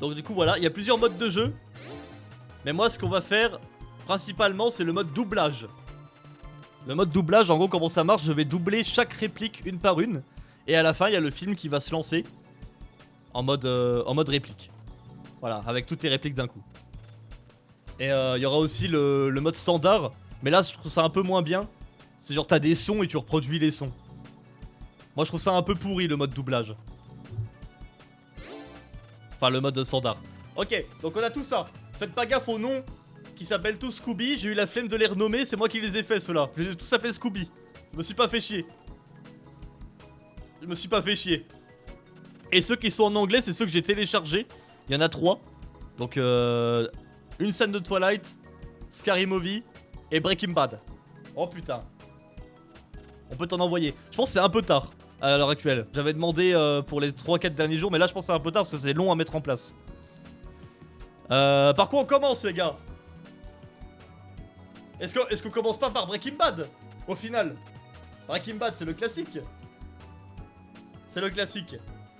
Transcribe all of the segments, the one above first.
Donc du coup voilà, il y a plusieurs modes de jeu. Mais moi ce qu'on va faire principalement c'est le mode doublage. Le mode doublage, en gros comment ça marche, je vais doubler chaque réplique une par une. Et à la fin il y a le film qui va se lancer en mode réplique. Voilà, avec toutes les répliques d'un coup. Et il y aura aussi le mode standard. Mais là je trouve ça un peu moins bien. C'est genre t'as des sons et tu reproduis les sons. Moi je trouve ça un peu pourri le mode doublage. Enfin le mode standard. Ok, donc on a tout ça. Faites pas gaffe aux noms qui s'appellent tous Scooby. J'ai eu la flemme de les renommer, c'est moi qui les ai fait ceux-là. Je les ai tous appelés Scooby. Je me suis pas fait chier. Je me suis pas fait chier. Et ceux qui sont en anglais, c'est ceux que j'ai téléchargés. Il y en a 3. Donc une scène de Twilight, Scary Movie et Breaking Bad. Oh putain. On peut t'en envoyer. Je pense que c'est un peu tard à l'heure actuelle. J'avais demandé pour les 3-4 derniers jours, mais là je pense que c'est un peu tard parce que c'est long à mettre en place. Par quoi on commence les gars? Est-ce qu'on commence pas par Breaking Bad? Au final Breaking Bad c'est le classique. C'est le classique.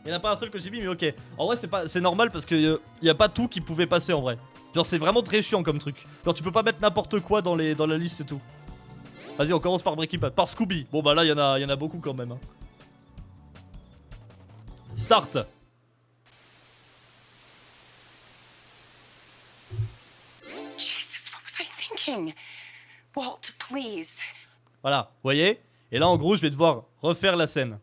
Il n'y en a pas un seul que j'ai mis mais ok. En vrai c'est normal parce que y a pas tout qui pouvait passer en vrai. Genre c'est vraiment très chiant comme truc. Genre tu peux pas mettre n'importe quoi dans la liste et tout. Vas-y on commence par Breaking Bad. Par Scooby. Bon bah là y en a beaucoup quand même hein. Start. Jesus, what was I thinking? Walt, please. Voilà, vous voyez? Et là en gros je vais devoir refaire la scène.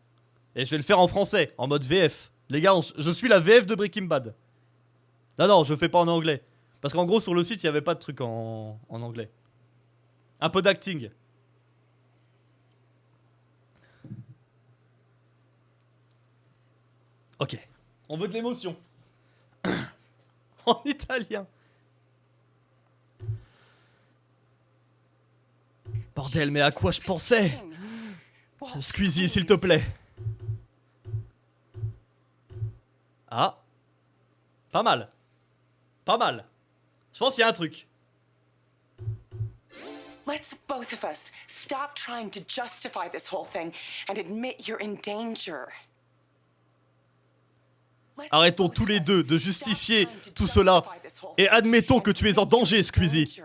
Et je vais le faire en français, en mode VF. Les gars, je suis la VF de Breaking Bad. Non, je fais pas en anglais. Parce qu'en gros sur le site il y avait pas de truc en anglais. Un peu d'acting. Ok. On veut de l'émotion. En italien. Bordel, mais à quoi je pensais? Squeezie, s'il te plaît. Ah. Pas mal. Pas mal. Je pense qu'il y a un truc. Let's both of us stop trying to justify this whole thing and admit you're in danger. Arrêtons tous les deux de justifier tout cela et admettons que tu es en danger, Squeezie.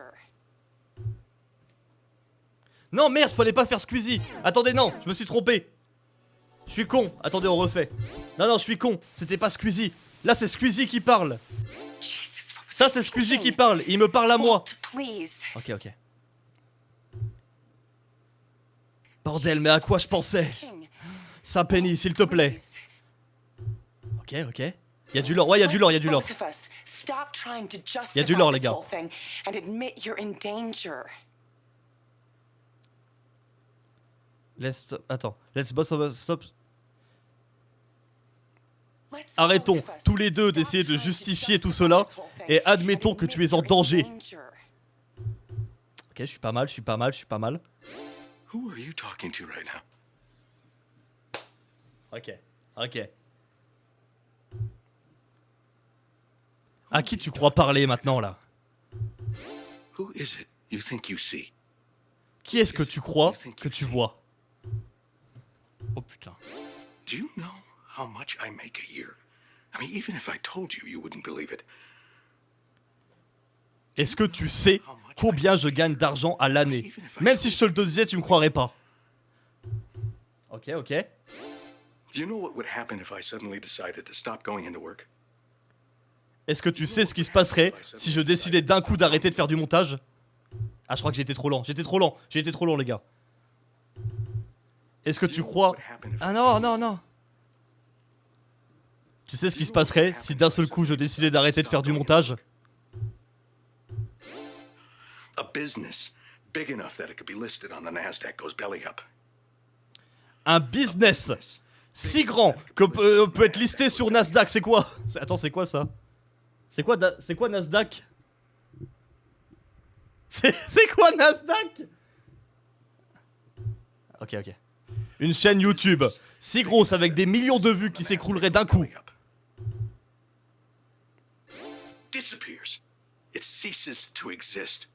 Non, merde, fallait pas faire Squeezie. Attendez, non, je me suis trompé. Je suis con. Attendez, on refait. Non, je suis con. C'était pas Squeezie. Là, c'est Squeezie qui parle. Ça, c'est Squeezie qui parle. Il me parle à moi. Ok. Bordel, mais à quoi je pensais? Saint-Penny, s'il te plaît. Ok. Y'a du lore, ouais, y'a du lore. Y'a du lore, les gars. Let's both of us stop. Arrêtons tous les deux d'essayer de justifier tout cela et admettons que tu es en danger. Ok, je suis pas mal. Who are you talking to right now? Ok. À qui tu crois parler maintenant là? Who is it you think you see? Qui est-ce que tu crois que tu vois? Oh putain. Do you know how much I make a year? I mean, even if I told you, you wouldn't believe it. Est-ce que tu sais combien je gagne d'argent à l'année? Même si je te le disais, tu me croirais pas. Ok. Do you know what would happen if I suddenly decided to stop going into work? Est-ce que tu sais ce qui se passerait si je décidais d'un coup d'arrêter de faire du montage? Ah, je crois que j'ai été trop lent, les gars. Est-ce que tu crois... Ah non. Tu sais ce qui se passerait si d'un seul coup je décidais d'arrêter de faire du montage? A business big enough that it could be listed on the Nasdaq goes belly up. Un business si grand que peut être listé sur Nasdaq, c'est quoi? Attends, c'est quoi ça? C'est quoi Nasdaq? C'est quoi Nasdaq? Ok. Une chaîne YouTube si grosse avec des millions de vues qui s'écroulerait d'un coup. Disappears. It ceases to exist.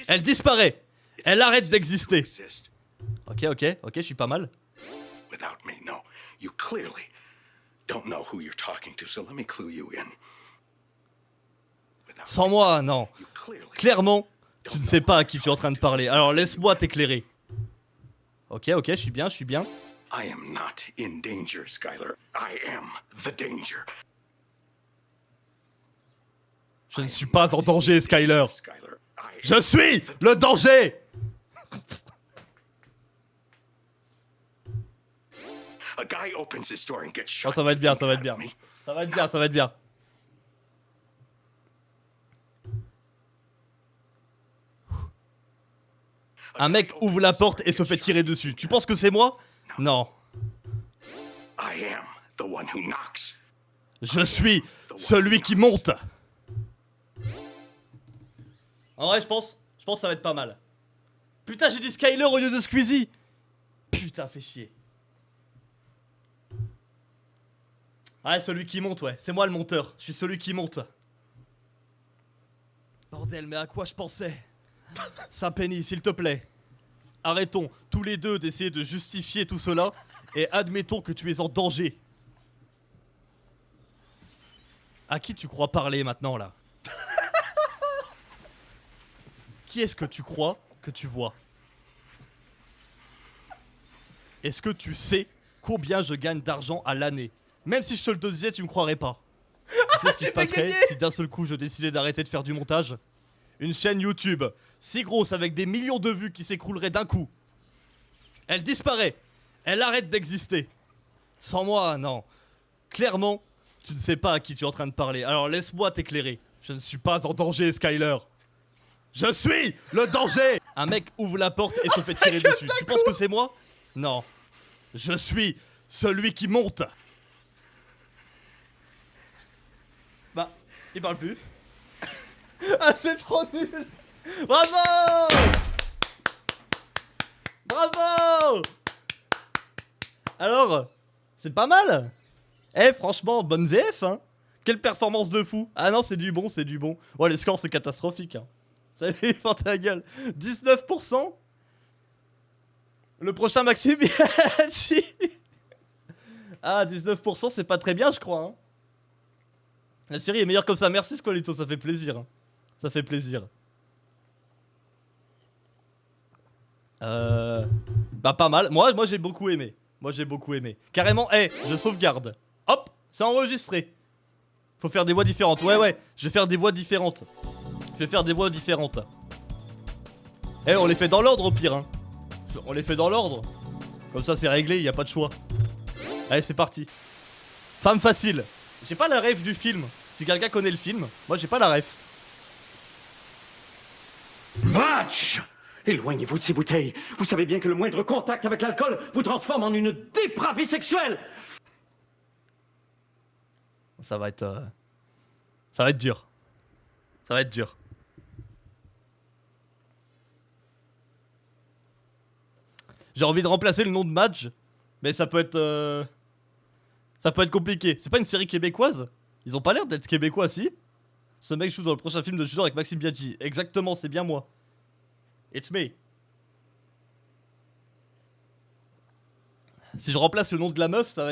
Elle disparaît. Elle arrête d'exister. Ok, je suis pas mal. Without me, no. You clearly don't know who you're talking to, so let me clue you in. Without Sans moi, non. you clearly Clairement, tu ne sais pas à qui tu es en train de parler. Alors laisse-moi t'éclairer. Ok, je suis bien, I am not in danger, Skylar. I am the danger. Je ne suis pas en danger, Skyler. Skylar, I Je suis le danger. A guy opens his door and gets Oh, shot. ça va être bien, ça va être Out bien. of me. Ça va être bien, ça va être bien. Un mec ouvre la porte et se fait tirer dessus. Tu penses que c'est moi? Non. I am the one who knocks. Je suis celui qui monte. En vrai, je pense que ça va être pas mal. Putain, j'ai dit Skyler au lieu de Squeezie. Putain, fait chier. Ah, celui qui monte, ouais. C'est moi le monteur. Je suis celui qui monte. Bordel, mais à quoi je pensais? Saint-Penny, s'il te plaît. Arrêtons tous les deux d'essayer de justifier tout cela et admettons que tu es en danger. À qui tu crois parler maintenant là? Qui est-ce que tu crois que tu vois? Est-ce que tu sais combien je gagne d'argent à l'année? Même si je te le disais, tu me croirais pas. Tu sais ce qui se passerait si d'un seul coup je décidais d'arrêter de faire du montage? Une chaîne YouTube, si grosse avec des millions de vues qui s'écroulerait d'un coup. Elle disparaît. Elle arrête d'exister. Sans moi, non. Clairement, tu ne sais pas à qui tu es en train de parler. Alors laisse-moi t'éclairer. Je ne suis pas en danger, Skyler. Je suis le danger. Un mec ouvre la porte et se fait tirer dessus. Tu penses que c'est moi? Non. Je suis celui qui monte. Bah, il parle plus. Ah, c'est trop nul. Bravo. Bravo. Alors, c'est pas mal. Eh, franchement, bonne VF, hein. Quelle performance de fou. Ah non, c'est du bon, c'est du bon. Ouais, les scores, c'est catastrophique, hein. Salut, ferme ta gueule. 19%. Le prochain Maxime Biaggi. Ah, 19%, c'est pas très bien, je crois, hein. La série est meilleure comme ça. Merci, Squalito, ça fait plaisir, hein. Ça fait plaisir. Bah, pas mal. Moi j'ai beaucoup aimé. Moi, j'ai beaucoup aimé. Carrément, je sauvegarde. Hop, c'est enregistré. Faut faire des voix différentes. Ouais, je vais faire des voix différentes. On les fait dans l'ordre au pire, hein. On les fait dans l'ordre. Comme ça, c'est réglé, y a pas de choix. Allez, c'est parti. Femme facile. J'ai pas la ref du film. Si quelqu'un connaît le film, moi j'ai pas la ref. Match! Éloignez-vous de ces bouteilles. Vous savez bien que le moindre contact avec l'alcool vous transforme en une dépravée sexuelle. Ça va être dur. Ça va être dur. J'ai envie de remplacer le nom de Madge, mais ça peut être compliqué. C'est pas une série québécoise? Ils ont pas l'air d'être québécois, si? Ce mec joue dans le prochain film de Tudor avec Maxime Biaggi. Exactement, c'est bien moi. It's me. Si je remplace le nom de la meuf, ça va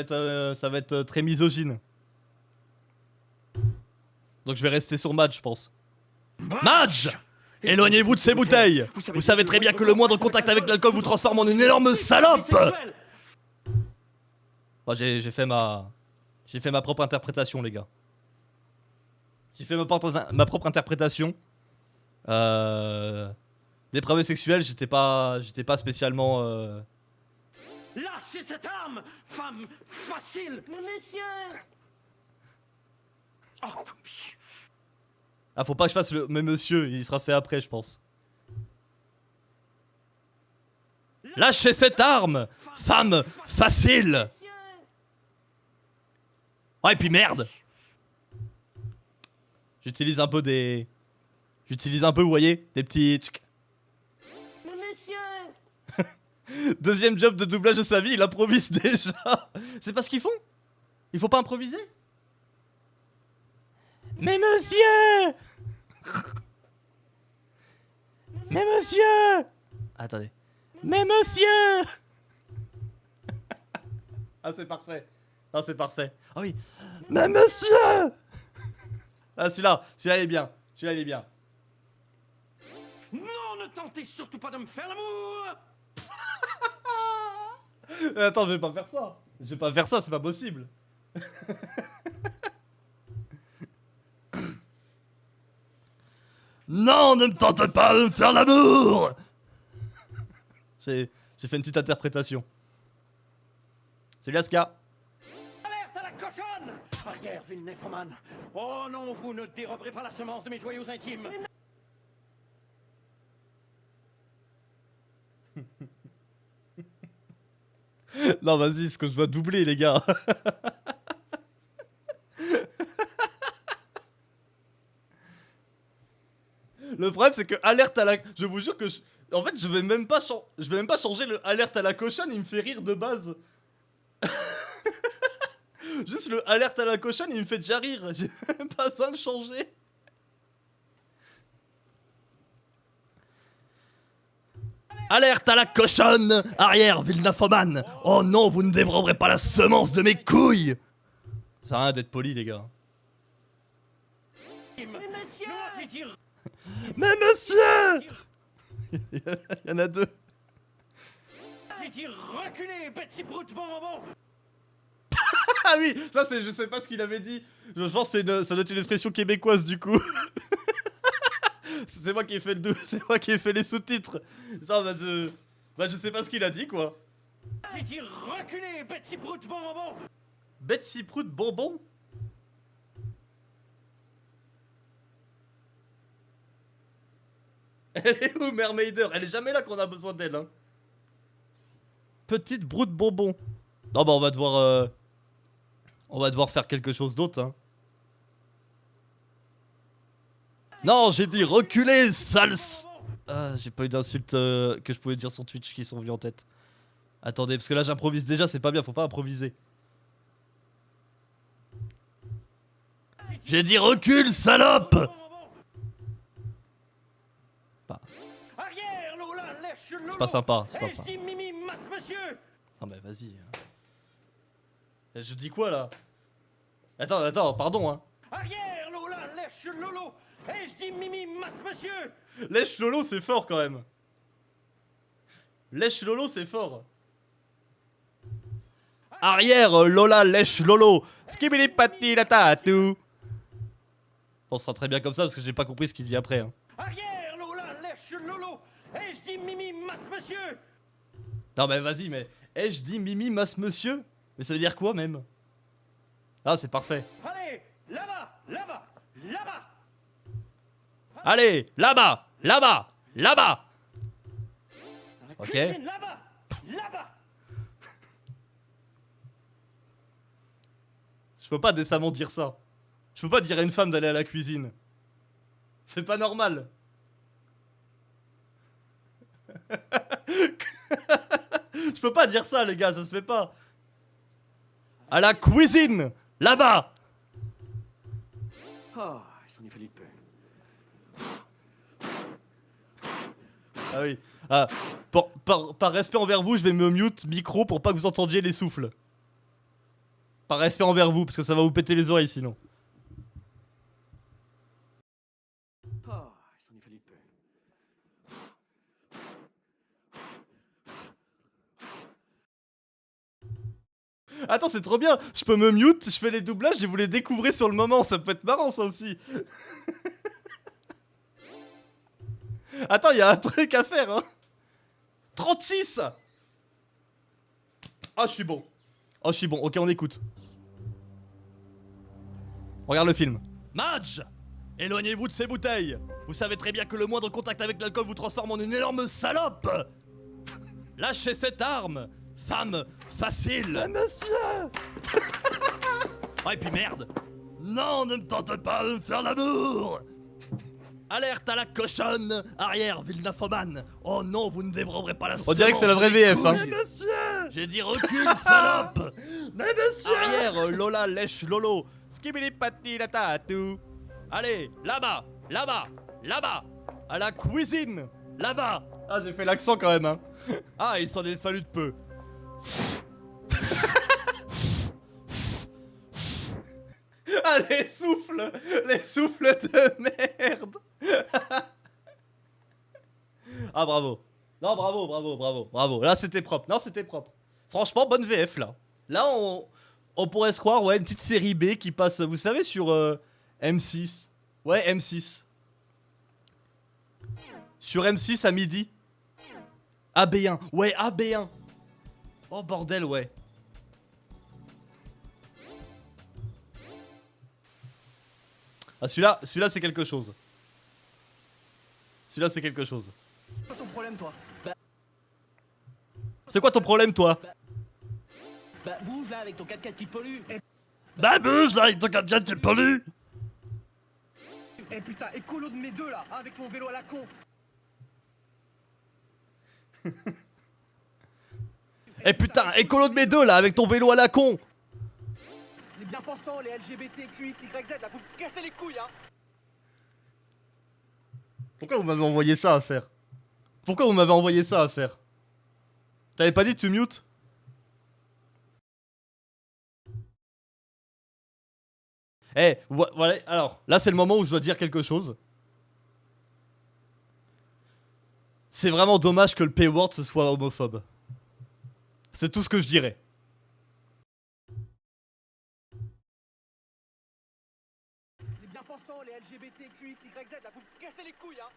être très misogyne. Donc je vais rester sur Madge, je pense. Madge! Éloignez-vous de ces bouteilles! Vous savez très bien que le moindre contact avec l'alcool vous transforme en une énorme salope! Bon, j'ai fait ma propre interprétation, les gars. J'ai fait ma propre interprétation. Dépravé sexuel, j'étais pas spécialement. Lâchez cette arme, femme facile. Mais monsieur! Oh, Ah, faut pas que je fasse le. Mais monsieur, il sera fait après, je pense. Lâchez cette arme, femme facile. Oh, et puis merde. J'utilise un peu, vous voyez, des petits. Mais monsieur! Deuxième job de doublage de sa vie, il improvise déjà. C'est pas ce qu'ils font? Il faut pas improviser? Mais monsieur! Mais monsieur! Attendez. Mais monsieur! Ah, c'est parfait. Ah, c'est parfait. Ah oui. Mais monsieur. Ah, celui-là il est bien. Celui-là, il est bien. Non, ne tentez surtout pas de me faire l'amour. Attends, je vais pas faire ça. Je vais pas faire ça, c'est pas possible. Non, ne me tente pas de me faire l'amour. J'ai fait une petite interprétation. C'est Laska. Alerte à la cochonne. Arrière, ville nymphomane. Oh non, vous ne déroberez pas la semence de mes joyaux intimes. Non, vas-y, ce que je dois doubler, les gars. Le problème, c'est que alerte à la... Je vous jure que en fait, je vais même pas changer le alerte à la cochonne, il me fait rire de base. Juste le alerte à la cochonne, il me fait déjà rire. J'ai même pas besoin de changer. Alerte à la cochonne. Arrière, ville nymphomane. Oh non, vous ne déroberez pas la semence de mes couilles. Ça sert à rien d'être poli, les gars. Mais monsieur! J'ai dit Mais monsieur. Il y en a deux. J'ai dit reculez, Betsy Prout bonbon. Ah oui, ça c'est, je sais pas ce qu'il avait dit. Je pense que ça doit être une expression québécoise du coup. C'est moi qui ai fait c'est moi qui ai fait les sous-titres. Ça, je sais pas ce qu'il a dit quoi. J'ai dit reculez, Betsy Prout bonbon. Betsy Prout bonbon. Elle est où Mermaider? Elle est jamais là qu'on a besoin d'elle hein. Petite broute bonbon. Non bah on va devoir faire quelque chose d'autre hein. Non, j'ai dit reculer, sale. Ah, j'ai pas eu d'insultes que je pouvais dire sur Twitch qui sont venues en tête. Attendez, parce que là j'improvise déjà, c'est pas bien, faut pas improviser. J'ai dit recule, salope. Bah. Arrière, Lola, lèche Lolo. C'est pas sympa, c'est pas Et je sympa. dis Mimi, masse monsieur. Non mais vas-y. Je dis quoi là? Attends, pardon hein. Arrière, Lola, lèche Lolo. Et je dis Mimi, masse monsieur. Lèche Lolo c'est fort quand même. Lèche Lolo c'est fort. Arrière Lola lèche Lolo. Skibidi pati la tatou. On sera très bien comme ça parce que j'ai pas compris ce qu'il dit après hein. Arrière, Lola, lèche Lolo. Et je dis Mimi, masse monsieur. Non mais vas-y mais je dis Mimi masse monsieur. Mais ça veut dire quoi même? Ah c'est parfait. Allez, là-bas, là-bas, là-bas. Allez là-bas, là-bas, là-bas. Ok. Cuisine, là-bas, là-bas. Je peux pas décemment dire ça. Je peux pas dire à une femme d'aller à la cuisine. C'est pas normal. Je peux pas dire ça les gars, ça se fait pas. À la cuisine, là-bas. Oh, il s'en est fallu de peu. Ah oui. Ah, par respect envers vous, je vais me mute micro pour pas que vous entendiez les souffles. Par respect envers vous, parce que ça va vous péter les oreilles sinon. Oh, il s'en est fallu de peu. Attends, c'est trop bien. Je peux me mute, je fais les doublages et vous les découvrez sur le moment. Ça peut être marrant ça aussi. Attends, il y a un truc à faire hein. 36. Ah, je suis bon. Oh, je suis bon. Ok, on écoute. Regarde le film. Madge, éloignez-vous de ces bouteilles. Vous savez très bien que le moindre contact avec l'alcool vous transforme en une énorme salope. Lâchez cette arme. Femme facile. Mais monsieur. Oh, et puis merde. Non, ne me tente pas de me faire l'amour. Alerte à la cochonne. Arrière, ville nymphomane. Oh non, vous ne déroberez pas la semence. On dirait que c'est la vraie VF hein. Mais monsieur. J'ai dit recule, salope. Mais monsieur. Arrière, Lola lèche Lolo. Skibidi pati la tatou. Allez, là-bas, là-bas, là-bas. À la cuisine, là-bas. Ah, j'ai fait l'accent quand même hein. Ah, il s'en est fallu de peu. Ah, les souffles de merde. Ah, bravo. Non, bravo. Là, c'était propre. Non, c'était propre. Franchement, bonne VF, là. Là, on pourrait se croire, ouais, une petite série B qui passe, vous savez, sur M6. Ouais, M6. Sur M6 à midi. AB1. Ouais, AB1. Oh, bordel, ouais. Ah, celui-là, c'est quelque chose. Celui-là, c'est quelque chose. C'est quoi ton problème, toi? C'est quoi ton problème, toi? Bah, bouge là avec ton 4x4 qui pollue. Bah, bouge là, avec ton 4x4 qui pollue. Eh putain, écolo de mes deux là, hein, avec ton vélo à la con. Eh putain, écolo de mes deux là, avec ton vélo à la con. Les bien-pensants, les LGBT, QX, YZ, là, vous me cassez les couilles, hein. Pourquoi vous m'avez envoyé ça à faire? Pourquoi vous m'avez envoyé ça à faire? T'avais pas dit de te mute? Eh, voilà, alors, là c'est le moment où je dois dire quelque chose. C'est vraiment dommage que le P-word ce soit homophobe. C'est tout ce que je dirais. Les bien-pensants, les LGBT, QX, YZ, là, vous me cassez les couilles, hein.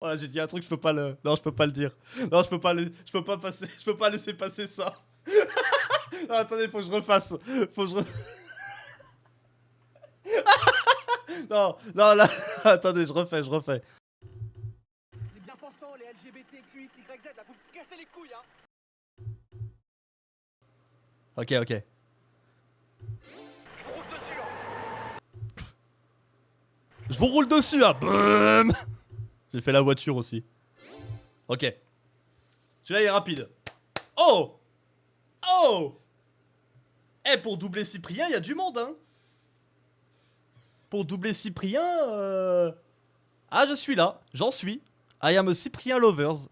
Voilà, j'ai dit un truc, je peux pas le... Non, je peux pas le dire. Non, je peux pas passer... Je peux pas laisser passer ça. Non, attendez, faut que je refasse. Faut que je... Non, là... Attendez, je refais. Les bien-pensants, les LGBT, QX, YZ, là, vous me cassez les couilles, hein. Ok. Je vous roule dessus, hein. Je vous roule dessus, hein. Boum. J'ai fait la voiture aussi. Ok. Celui-là il est rapide. Oh. Eh, pour doubler Cyprien, il y a du monde, hein. Pour doubler Cyprien, Ah, je suis là. J'en suis. I am a Cyprien lovers.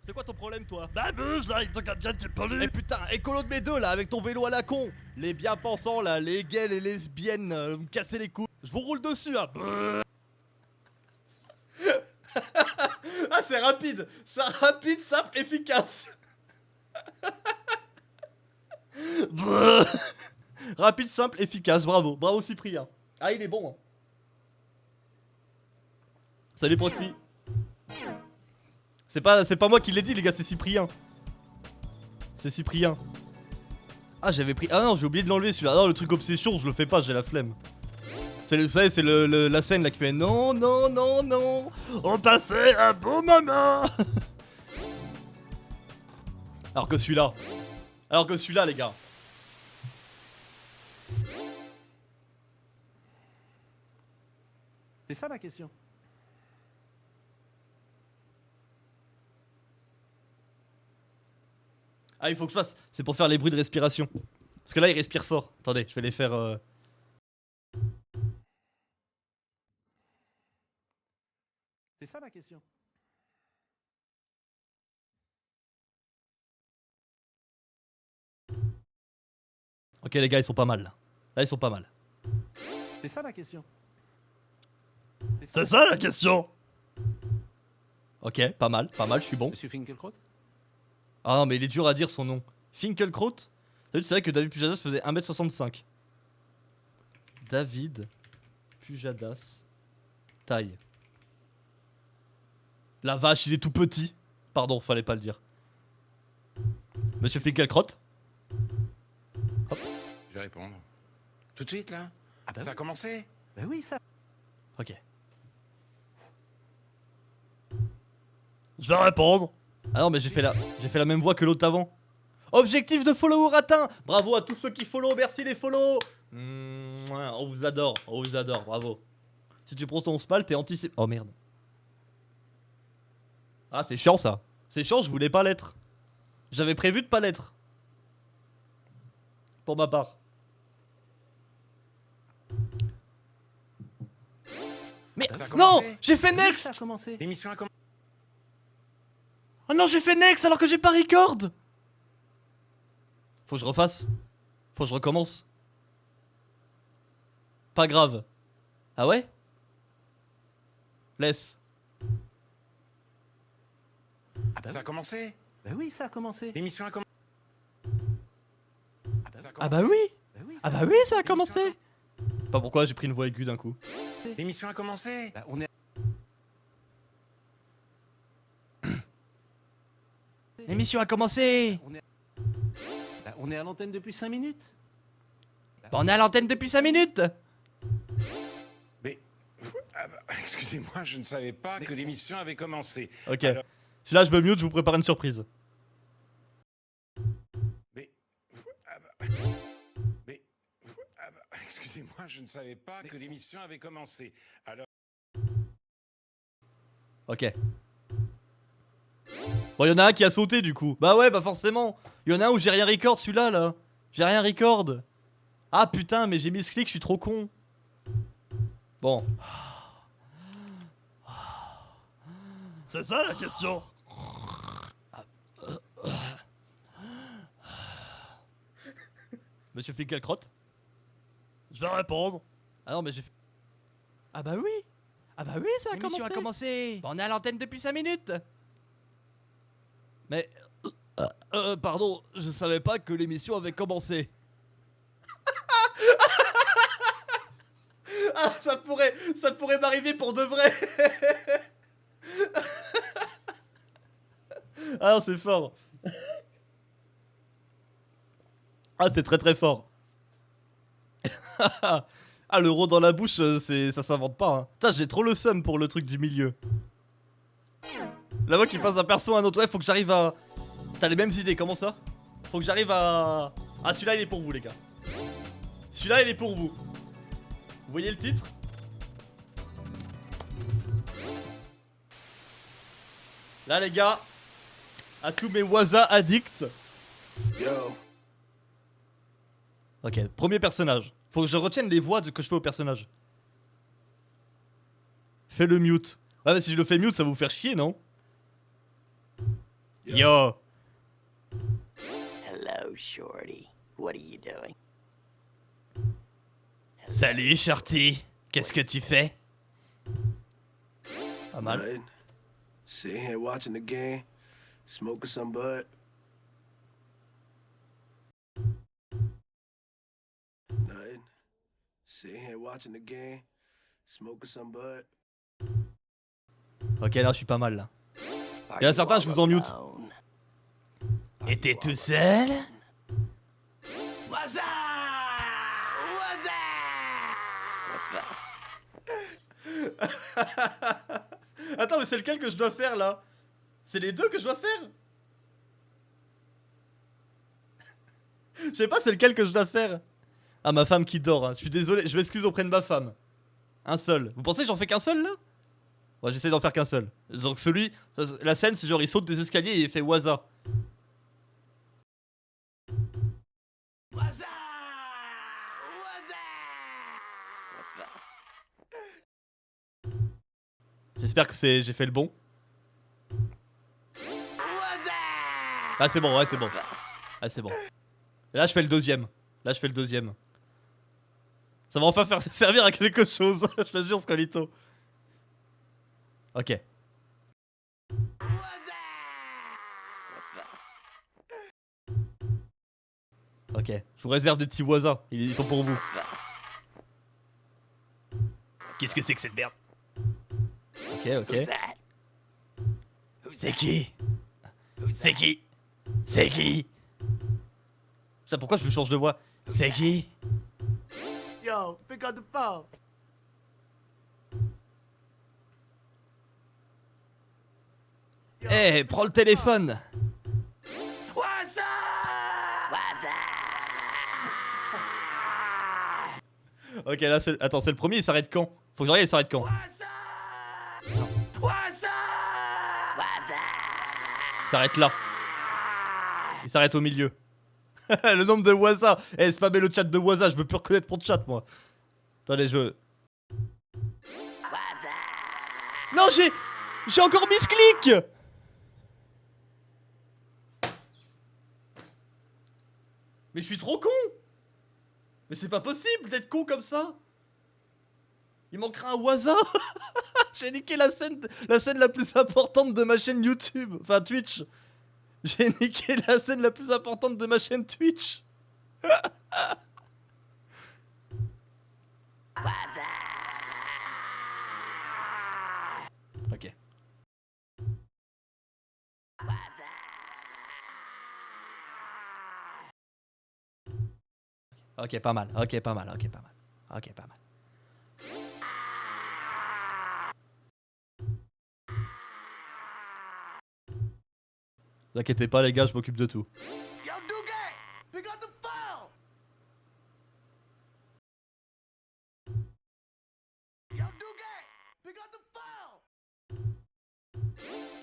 C'est quoi ton problème, toi? Bah, bouge là, avec ton 4x4 qui pollue. Eh putain, écolo de mes deux là, avec ton vélo à la con. Les bien-pensants là, les gays, les lesbiennes, vous me cassez les couilles. Je vous roule dessus, hein. Ah, c'est rapide. C'est rapide, simple, efficace. Rapide, simple, efficace. Bravo Cyprien. Ah, il est bon, hein. Salut Proxy. C'est pas moi qui l'ai dit, les gars, c'est Cyprien. C'est Cyprien. Ah, j'avais pris... Ah non, j'ai oublié de l'enlever celui-là. Non, le truc obsession, je le fais pas, j'ai la flemme. Vous savez, c'est la scène là qui fait non, on passait un bon moment. Alors que celui-là, les gars. C'est ça la question. Ah, il faut que je fasse. C'est pour faire les bruits de respiration. Parce que là, il respire fort. Attendez, je vais les faire. C'est ça la question. Ok, les gars, ils sont pas mal. Là, ils sont pas mal. C'est ça la question. C'est ça la question. Ok, pas mal, je suis bon. Monsieur Finkelkraut? Ah non, mais il est dur à dire son nom. Finkelkraut. T'as vu, c'est vrai que David Pujadas faisait 1m65. David Pujadas. Taille. La vache, il est tout petit. Pardon, fallait pas le dire. Monsieur Finkelkraut. Je vais répondre. Tout de suite, là? Ah bah Ça a oui. commencé? Bah oui, ça. Ok. Je vais répondre. Ah non, mais j'ai fait la même voix que l'autre avant. Objectif de follower atteint. Bravo à tous ceux qui follow, merci les follow. On vous adore, bravo. Si tu prononces mal, t'es anti... Oh merde. Ah, c'est chiant ça. C'est chiant, je voulais pas l'être. J'avais prévu de pas l'être. Pour ma part. Mais Ça a non, commencé. j'ai fait next. Ça a commencé. L'émission a commencé. Oh non, j'ai fait next alors que j'ai pas record. Faut que je refasse. Faut que je recommence. Pas grave. Ah ouais? Laisse. Ah bah ça a commencé. Bah oui, ça a commencé. L'émission a commencé. Ah bah oui. Bah oui, Ah bah oui, ça a commencé. Pas pourquoi j'ai pris une voix aiguë d'un coup. L'émission a commencé. Bah, on est... L'émission a commencé. Bah, on est à l'antenne depuis 5 minutes. Bah, on est à l'antenne depuis 5 minutes. Mais ah bah, excusez-moi, je ne savais pas que l'émission avait commencé. Ok. Alors- Celui-là, je me mute, je vous prépare une surprise. Mais ah bah, excusez-moi, je ne savais pas que l'émission avait commencé. Alors Ok. Bon, y'en a un qui a sauté du coup. Bah ouais, bah forcément. Y'en a un où j'ai rien record, celui-là, là. J'ai rien record. Ah putain, mais j'ai mis ce clic, je suis trop con. Bon. C'est ça la question. Monsieur Finkielkraut? Je vais répondre. Ah non, mais j'ai fait... Ah bah oui. Ah bah oui, ça a commencé. L'émission a commencé. Bah, on est à l'antenne depuis 5 minutes. Mais... pardon, je savais pas que l'émission avait commencé. Ah, ça pourrait m'arriver pour de vrai. Ah non, c'est fort. Ah, c'est très très fort. Ah, l'euro dans la bouche, ça s'invente pas. Hein. Putain, j'ai trop le seum pour le truc du milieu. La voix qui passe d'un perso à un autre. Ouais, faut que j'arrive à... T'as les mêmes idées, comment ça? Faut que j'arrive à... Ah, celui-là, il est pour vous, les gars. Celui-là, il est pour vous. Vous voyez le titre? Là, les gars, à tous mes Waza addicts. Yo. Ok, premier personnage. Faut que je retienne les voix que je fais au personnage. Fais le mute. Ouais, mais si je le fais mute, ça va vous faire chier, non? Yo. Hello, Shorty. What are you doing? Salut, Shorty. Qu'est-ce que tu fais? Pas mal. Nothing. Sitting here watching the game, smoking some bud. Nothing. Sitting here watching the game, smoking some bud. Ok, là, je suis pas mal, là. Are Il y en a you certains, je all vous en mute. alone? Et t'es tout seul? What's up? What the? Attends, mais c'est lequel que je dois faire, là? C'est les deux que je dois faire? Je sais pas c'est lequel que je dois faire. Ah, ma femme qui dort, hein. Je suis désolé, je m'excuse auprès de ma femme. Un seul. Vous pensez que j'en fais qu'un seul, là? Ouais, j'essaie d'en faire qu'un seul. Donc celui... La scène, c'est genre, il saute des escaliers et il fait Waza. What's up? What the? J'espère que j'ai fait le bon. What's up? Ah, c'est bon, ouais, c'est bon. Ah, c'est bon. Et là, je fais le deuxième. Là, je fais le deuxième. Ça va enfin faire servir à quelque chose. Je te jure, Scolito. Ok. What's up? What the? Ok. Je vous réserve des petits voisins. Ils sont pour vous. Qu'est-ce que c'est que cette merde? Ok, ok. Who's that? C'est qui? C'est qui? C'est qui? Putain, pourquoi je lui change de voix? C'est qui? Yo, pick up the phone. Eh, prends le téléphone. What's up? What's up? Ok, là, c'est... Attends, c'est le premier, il s'arrête quand? Faut que je regarde, il s'arrête quand? What's up? What's up? What's up? Il s'arrête là. Il s'arrête au milieu. Le nombre de Waza. Eh, spammez le chat de Waza, je veux plus reconnaître mon chat, moi. Attendez, je... What's up? Non, j'ai encore mis ce clic. Mais je suis trop con. Mais c'est pas possible d'être con comme ça. Il manquera un Waza. J'ai niqué la scène la plus importante de ma chaîne YouTube. Enfin, Twitch. J'ai niqué la scène la plus importante de ma chaîne Twitch. Ok. Ok, pas mal. Ok, pas mal. Ok, pas mal. Ok, pas mal. Vous inquiétez pas les gars, je m'occupe de tout. Yo, Dougie, pick up the phone. Yo, Dougie, pick up the phone.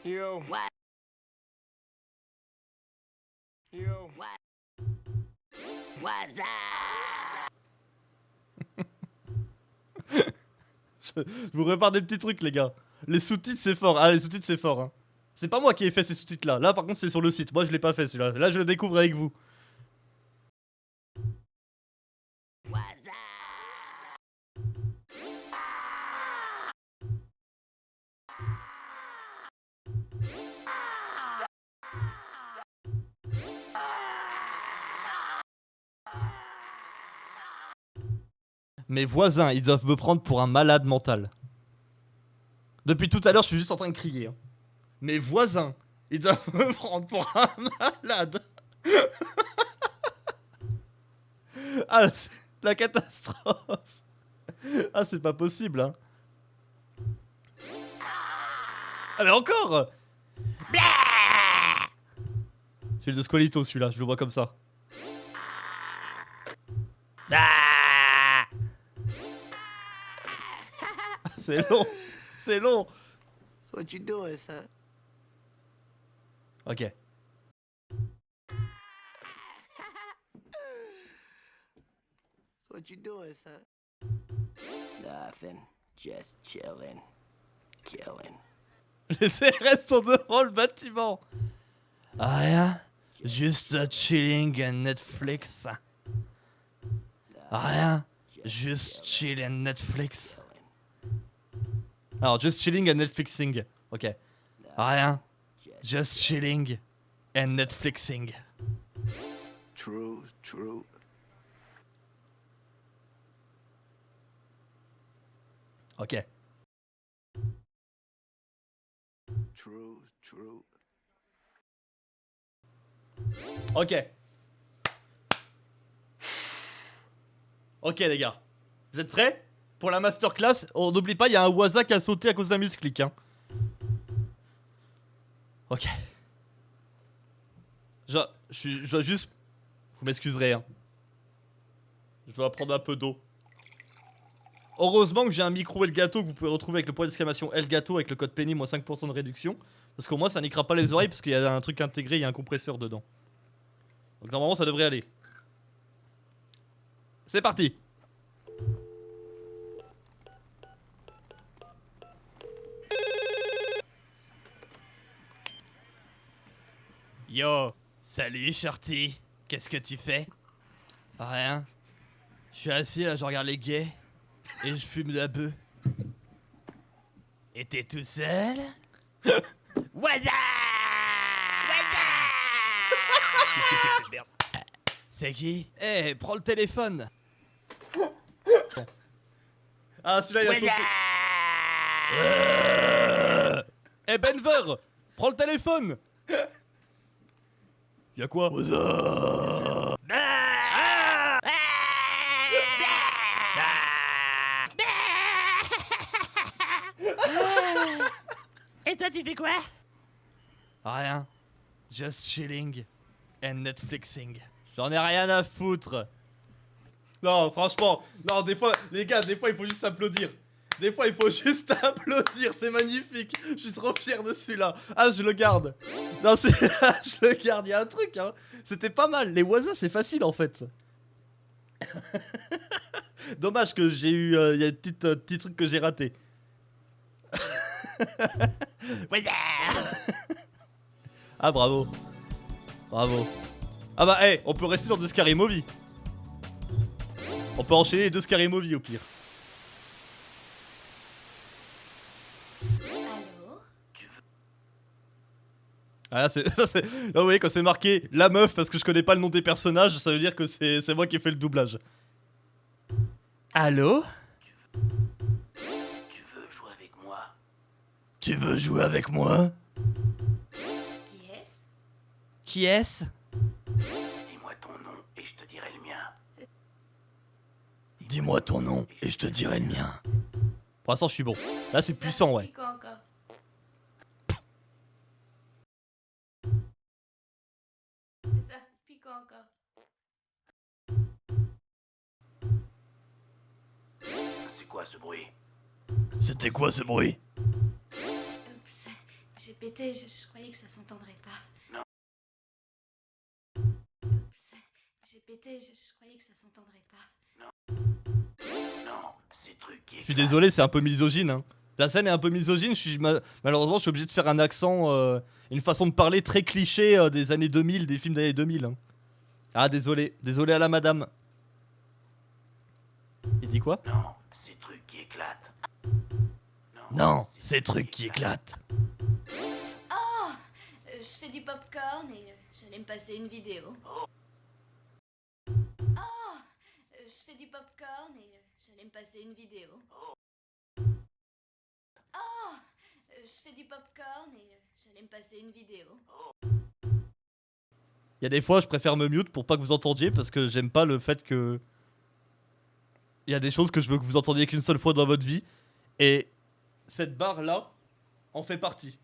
Yo. What? Yo. What's up? Je vous prépare des petits trucs les gars. Les sous-titres c'est fort. Ah les sous-titres c'est fort hein. C'est pas moi qui ai fait ces sous-titres là. Là par contre c'est sur le site. Moi je l'ai pas fait celui-là. Là je le découvre avec vous. What's up? Mes voisins ils doivent me prendre pour un malade mental. Depuis tout à l'heure je suis juste en train de crier hein. Mes voisins ils doivent me prendre pour un malade. Ah la catastrophe. Ah c'est pas possible hein. Ah mais encore. Celui de Squalito celui-là, je le vois comme ça. C'est long, c'est long. What you doing, son? Ok. What you doing, son? Nothing. Just chilling. Killing. Les CRS sont devant le bâtiment. Rien. Juste chilling and Netflix. Rien. Juste chilling and Netflix. Alors, just chilling and Netflixing. Ok. Rien. Just chilling and Netflixing. True, true. Ok. True, true. Ok. Ok les gars. Vous êtes prêts? Pour la masterclass, on n'oublie pas, il y a un Waza qui a sauté à cause d'un misclick hein. Ok. Je dois juste... Vous m'excuserez hein. Je dois prendre un peu d'eau. Heureusement que j'ai un micro Elgato que vous pouvez retrouver avec le point d'exclamation Elgato avec le code PENNY moins 5% de réduction. Parce qu'au moins ça niquera pas les oreilles parce qu'il y a un truc intégré, il y a un compresseur dedans. Donc normalement ça devrait aller. C'est parti. Yo, salut Shorty. Qu'est-ce que tu fais? Rien. Je suis assis là, je regarde les gays. Et je fume de la bœuf. Et t'es tout seul? Waza! Qu'est-ce que c'est que cette merde? C'est qui? Eh, prends le téléphone. Bon. Ah, celui-là il a sauté. Eh Benver, prends le téléphone. Y'a quoi? Et toi, tu fais quoi? Rien. Just chilling and Netflixing. J'en ai rien à foutre. Non, franchement. Non, des fois, les gars, des fois, il faut juste applaudir. Des fois, il faut juste applaudir. C'est magnifique. Je suis trop fier de celui-là. Ah, je le garde. Non, je le garde. Il y a un truc, hein. C'était pas mal. Les Waza, c'est facile, en fait. Dommage que j'ai eu... Il y a un petit truc que j'ai raté. Ah bravo. Bravo. Ah bah hey, on peut rester dans deux Scary Movie. On peut enchaîner les deux Scary Movie au pire. Ah, ça c'est. Ah, vous voyez, quand c'est marqué la meuf parce que je connais pas le nom des personnages, ça veut dire que c'est moi qui ai fait le doublage. Allô? Tu veux jouer avec moi? Tu veux jouer avec moi? Qui est-ce? Qui est-ce? Dis-moi ton nom et je te dirai le mien. Dis-moi ton nom et je te dirai le mien. Pour l'instant, je suis bon. Là, c'est puissant, ouais. Puis quoi encore? C'est ça, puis quoi encore? C'est quoi ce bruit? C'était quoi ce bruit? Oups, j'ai pété, je croyais que ça s'entendrait pas. Non. Oups, j'ai pété, je croyais que ça s'entendrait pas. Non, ces trucs qui Je suis désolé, c'est un peu misogyne. Hein. La scène est un peu misogyne. Malheureusement, je suis obligé de faire un accent, une façon de parler très cliché des années 2000, des films d'années 2000. Hein. Ah, désolé. Désolé à la madame. Il dit quoi? Non, ces trucs qui éclatent. Non, ces trucs qui éclatent. Oh, je fais du popcorn et j'allais me passer une vidéo. Oh, je fais du popcorn et j'allais me passer une vidéo. Oh, je fais du popcorn et j'allais me passer une vidéo. Il y a des fois, je préfère me mute pour pas que vous entendiez parce que j'aime pas le fait que. Il y a des choses que je veux que vous entendiez qu'une seule fois dans votre vie. Et cette barre là en fait partie.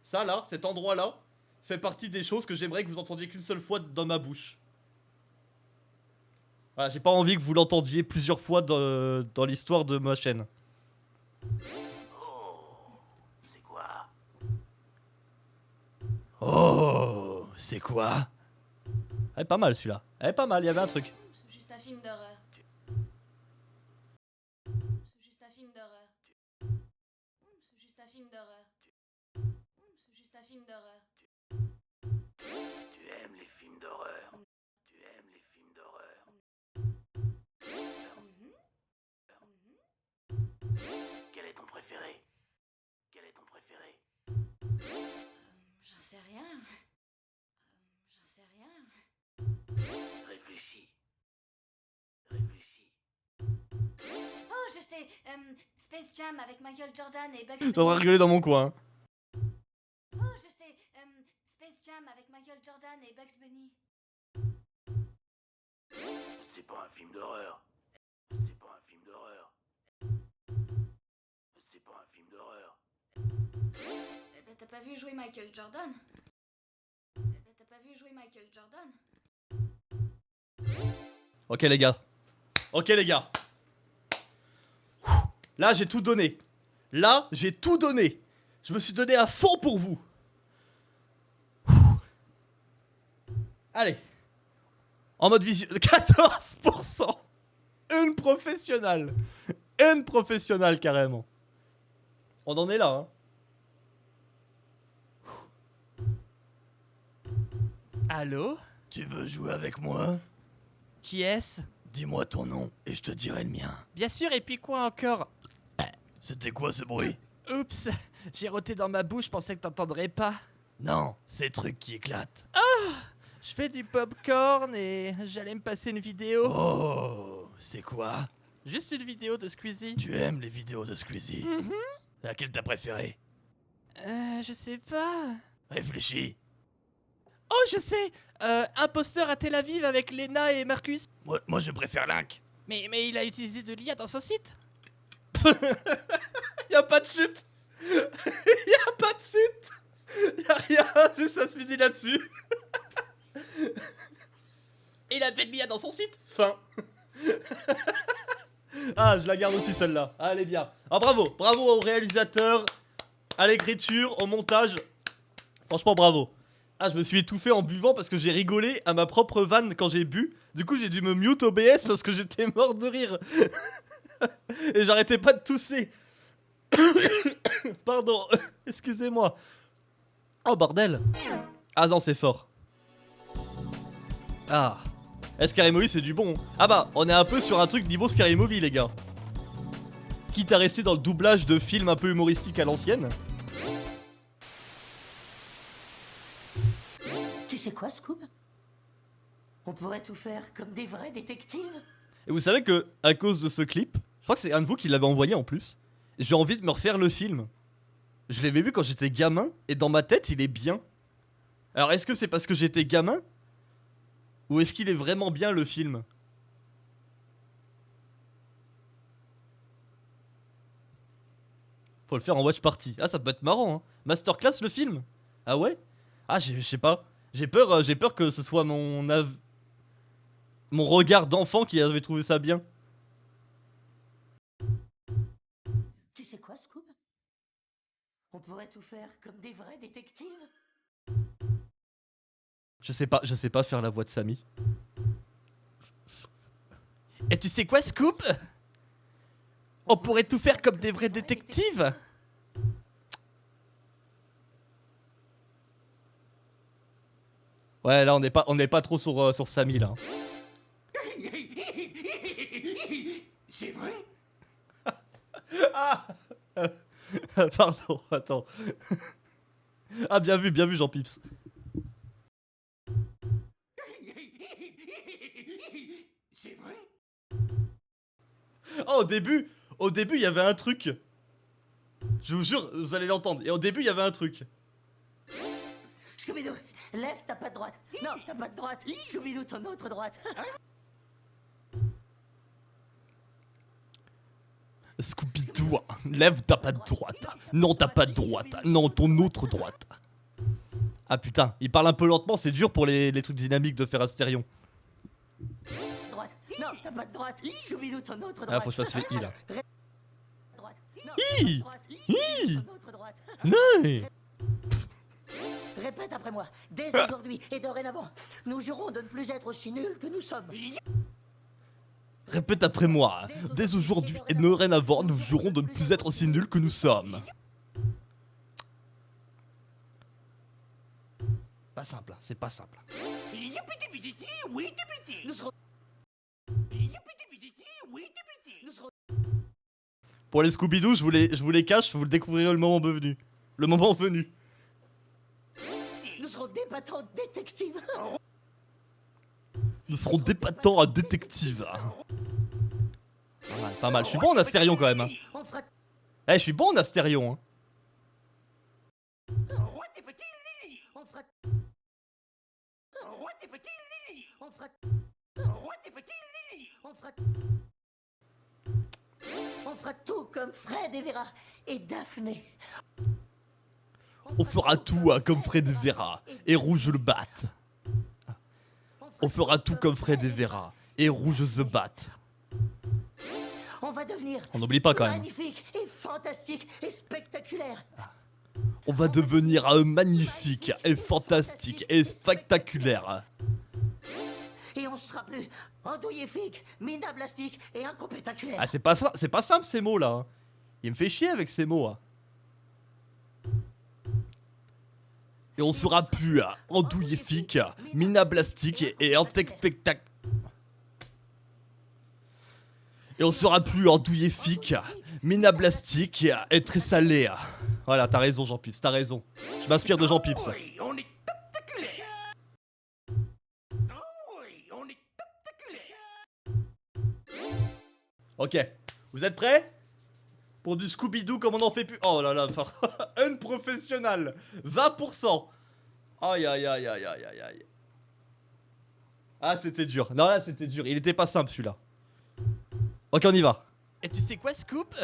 Ça là, cet endroit là, fait partie des choses que j'aimerais que vous entendiez qu'une seule fois dans ma bouche. Voilà, j'ai pas envie que vous l'entendiez plusieurs fois dans l'histoire de ma chaîne. C'est quoi? Oh, c'est quoi? Elle est pas mal celui-là. Elle est pas mal, il y avait un truc. C'est juste un film d'horreur. C'est juste un film d'horreur. C'est juste un film d'horreur. C'est juste un film d'horreur. Tu aimes les films d'horreur. Tu aimes les films d'horreur. Quel est ton préféré? Quel est ton préféré? J'en sais rien. J'en sais rien. Réfléchis. Réfléchis. Oh, je sais. Space Jam avec Michael Jordan et Bugs Je devrais Bunny. rigoler dans mon coin. Oh, je sais. Space Jam avec Michael Jordan et Bugs Bunny. C'est pas un film d'horreur. C'est pas un film d'horreur. C'est pas un film d'horreur. Eh ben, t'as pas vu jouer Michael Jordan? Eh ben, t'as pas vu jouer Michael Jordan? Ok les gars. Ok les gars. Là j'ai tout donné. Là j'ai tout donné. Je me suis donné à fond pour vous. Allez. En mode vision. 14%. Une professionnelle. Une professionnelle carrément. On en est là hein. Allô? Tu veux jouer avec moi? Qui est-ce? Dis-moi ton nom et je te dirai le mien. Bien sûr, et puis quoi encore? C'était quoi ce bruit? Oups, j'ai roté dans ma bouche, je pensais que t'entendrais pas. Non, ces trucs qui éclatent. Ah! Je fais du popcorn et j'allais me passer une vidéo. Oh, c'est quoi? Juste une vidéo de Squeezie. Tu aimes les vidéos de Squeezie? Laquelle t'as préférée? Je sais pas. Réfléchis. Oh, je sais! Un poster à Tel Aviv avec Lena et Marcus. Moi je préfère Link. Mais il a utilisé de l'IA dans son site. Y'a pas de chute. Y'a pas de chute. Y'a rien, juste ça se finit là-dessus. Il a fait de l'IA dans son site. Fin. Ah, je la garde aussi celle-là. Allez bien. Ah bravo, bravo au réalisateur, à l'écriture, au montage. Franchement bravo. Ah, je me suis étouffé en buvant parce que j'ai rigolé à ma propre vanne quand j'ai bu. Du coup, j'ai dû me mute OBS parce que j'étais mort de rire. Et j'arrêtais pas de tousser. Pardon, excusez-moi. Oh bordel. Ah non, c'est fort. Ah. Scary Movie, c'est du bon. Ah bah, on est un peu sur un truc niveau Scary Movie, les gars. Quitte à rester dans le doublage de films un peu humoristiques à l'ancienne. sais quoi, Scoob? On pourrait tout faire comme des vrais détectives. Et vous savez que, à cause de ce clip, je crois que c'est un de vous qui l'avait envoyé en plus, j'ai envie de me refaire le film. Je l'avais vu quand j'étais gamin, et dans ma tête, il est bien. Alors, est-ce que c'est parce que j'étais gamin? Ou est-ce qu'il est vraiment bien, le film? Faut le faire en watch party. Ah, ça peut être marrant, hein. Masterclass, le film? Ah ouais? Ah, je sais pas. J'ai peur que ce soit mon regard d'enfant qui avait trouvé ça bien. Tu sais quoi, Scoob? On pourrait tout faire comme des vrais détectives. Je sais pas faire la voix de Samy. Et tu sais quoi, Scoop? On pourrait tout faire comme des vrais détectives. Ouais, là on n'est pas trop sur Samy là. C'est vrai? Ah pardon, attends. Ah bien vu Jean-Pips. C'est vrai? Oh, au début il y avait un truc. Je vous jure, vous allez l'entendre. Et au début il y avait un truc. Scooby-Doo, lève ta patte droite. Non, ta patte droite. Scooby-Doo, ton autre droite. Scooby-Doo, lève ta patte droite. Non, ta patte droite. Non, ton autre droite. Ah putain, il parle un peu lentement, c'est dur pour les trucs dynamiques de faire Astérion. Droite. Non, ta patte droite. Scooby-Doo, ton autre droite. Ah, faut que je fasse les I là. Droite. Non, Hi. ta patte droite. Hi. Scooby-Doo, ton autre droite. Ouais. Répète après moi. Dès aujourd'hui et dorénavant, nous jurons de ne plus être aussi nuls que nous sommes. Répète après moi. Dès aujourd'hui et dorénavant, nous jurons de ne plus être aussi nuls que nous sommes. Pas simple, hein, c'est pas simple. Nous serons... Nous serons... Pour les Scooby-Doo, je vous les cache, vous le découvrirez le moment venu. Le moment venu. Nous serons d'épatants détectives. Nous serons dépatants à détective. Pas mal, pas mal. Je suis bon en Astérion quand même. Hein. On fera... Eh, je suis bon en Astérion. Hein. On fera... On fera... On fera tout comme Fred et Vera et Daphné. On fera tout comme Fred et Vera et Rouge le Bat. On fera tout comme Fred et Vera et Rouge the Bat. On va devenir On n'oublie pas quand même. magnifique et fantastique et spectaculaire. On va devenir magnifique et fantastique et spectaculaire. Et on sera plus andouilléfique, minablastique et incompétaculaire. Ah, c'est pas simple ces mots là. Hein. Il me fait chier avec ces mots. Hein. Et on sera plus andouilléfique, minablastique et intecpectac. Et on sera plus andouilléfique, minablastique et très salé. Voilà, t'as raison Jean-Pips, t'as raison. Je m'inspire de Jean-Pips. Oui, on est spectaculaire. Oui, on est spectaculaire. Ok, vous êtes prêts? Pour du Scooby-Doo comme on en fait plus. Oh là là, unprofessionnel. 20%. Aïe aïe aïe aïe aïe aïe aïe. Ah, c'était dur. Non, là, c'était dur. Il était pas simple celui-là. Ok, on y va. Et tu sais quoi, Scoop?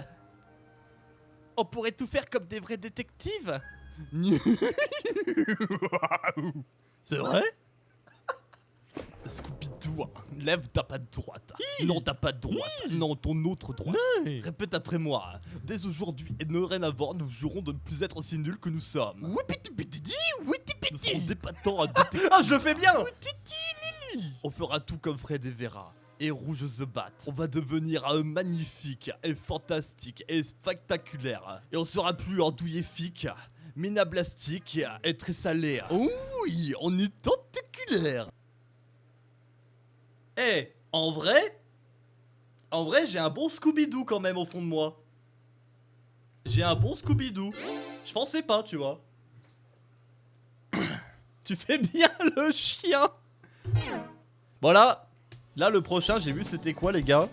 On pourrait tout faire comme des vrais détectives. C'est vrai? Scooby-Doo, lève ta patte droite. Non, ta patte droite. Non, ton autre droite. Répète après moi. Dès aujourd'hui et dorénavant, nous jurons de ne plus être aussi nuls que nous sommes. Nous serons dépatants à détectives. Ah, je le fais bien. On fera tout comme Fred et Vera et Rouge the Bat. On va devenir magnifique et fantastique et spectaculaire. Et on sera plus andouilléfique, minablastique et très salé. Oui, on est tentaculaire. Eh, en vrai, j'ai un bon Scooby-Doo quand même au fond de moi. J'ai un bon Scooby-Doo. Je pensais pas, tu vois. Tu fais bien le chien. Voilà. Là, le prochain, j'ai vu c'était quoi, les gars.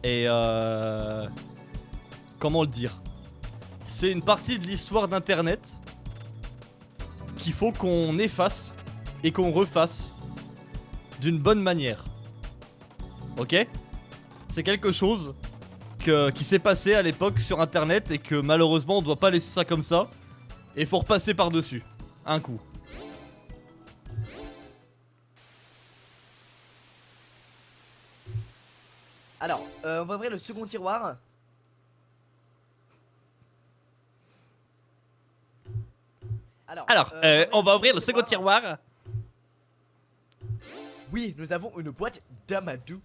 Et comment le dire? C'est une partie de l'histoire d'Internet qu'il faut qu'on efface et qu'on refasse d'une bonne manière. Ok? C'est quelque chose qui s'est passé à l'époque sur Internet et que malheureusement on doit pas laisser ça comme ça. Et faut repasser par-dessus. Un coup. Alors, on va ouvrir le second tiroir. Alors, on va ouvrir le second tiroir. Oui, nous avons une boîte d'Amadou.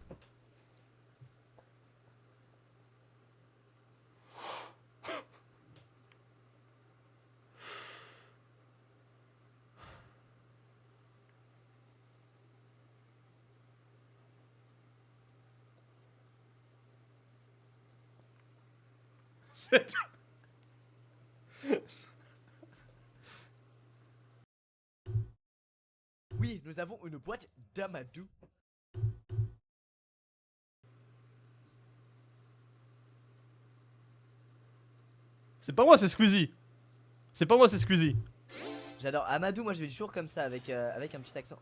Oui, nous avons une boîte d'Amadou. C'est pas moi, c'est Squeezie. C'est pas moi, c'est Squeezie. J'adore Amadou, moi je vais toujours comme ça avec un petit accent.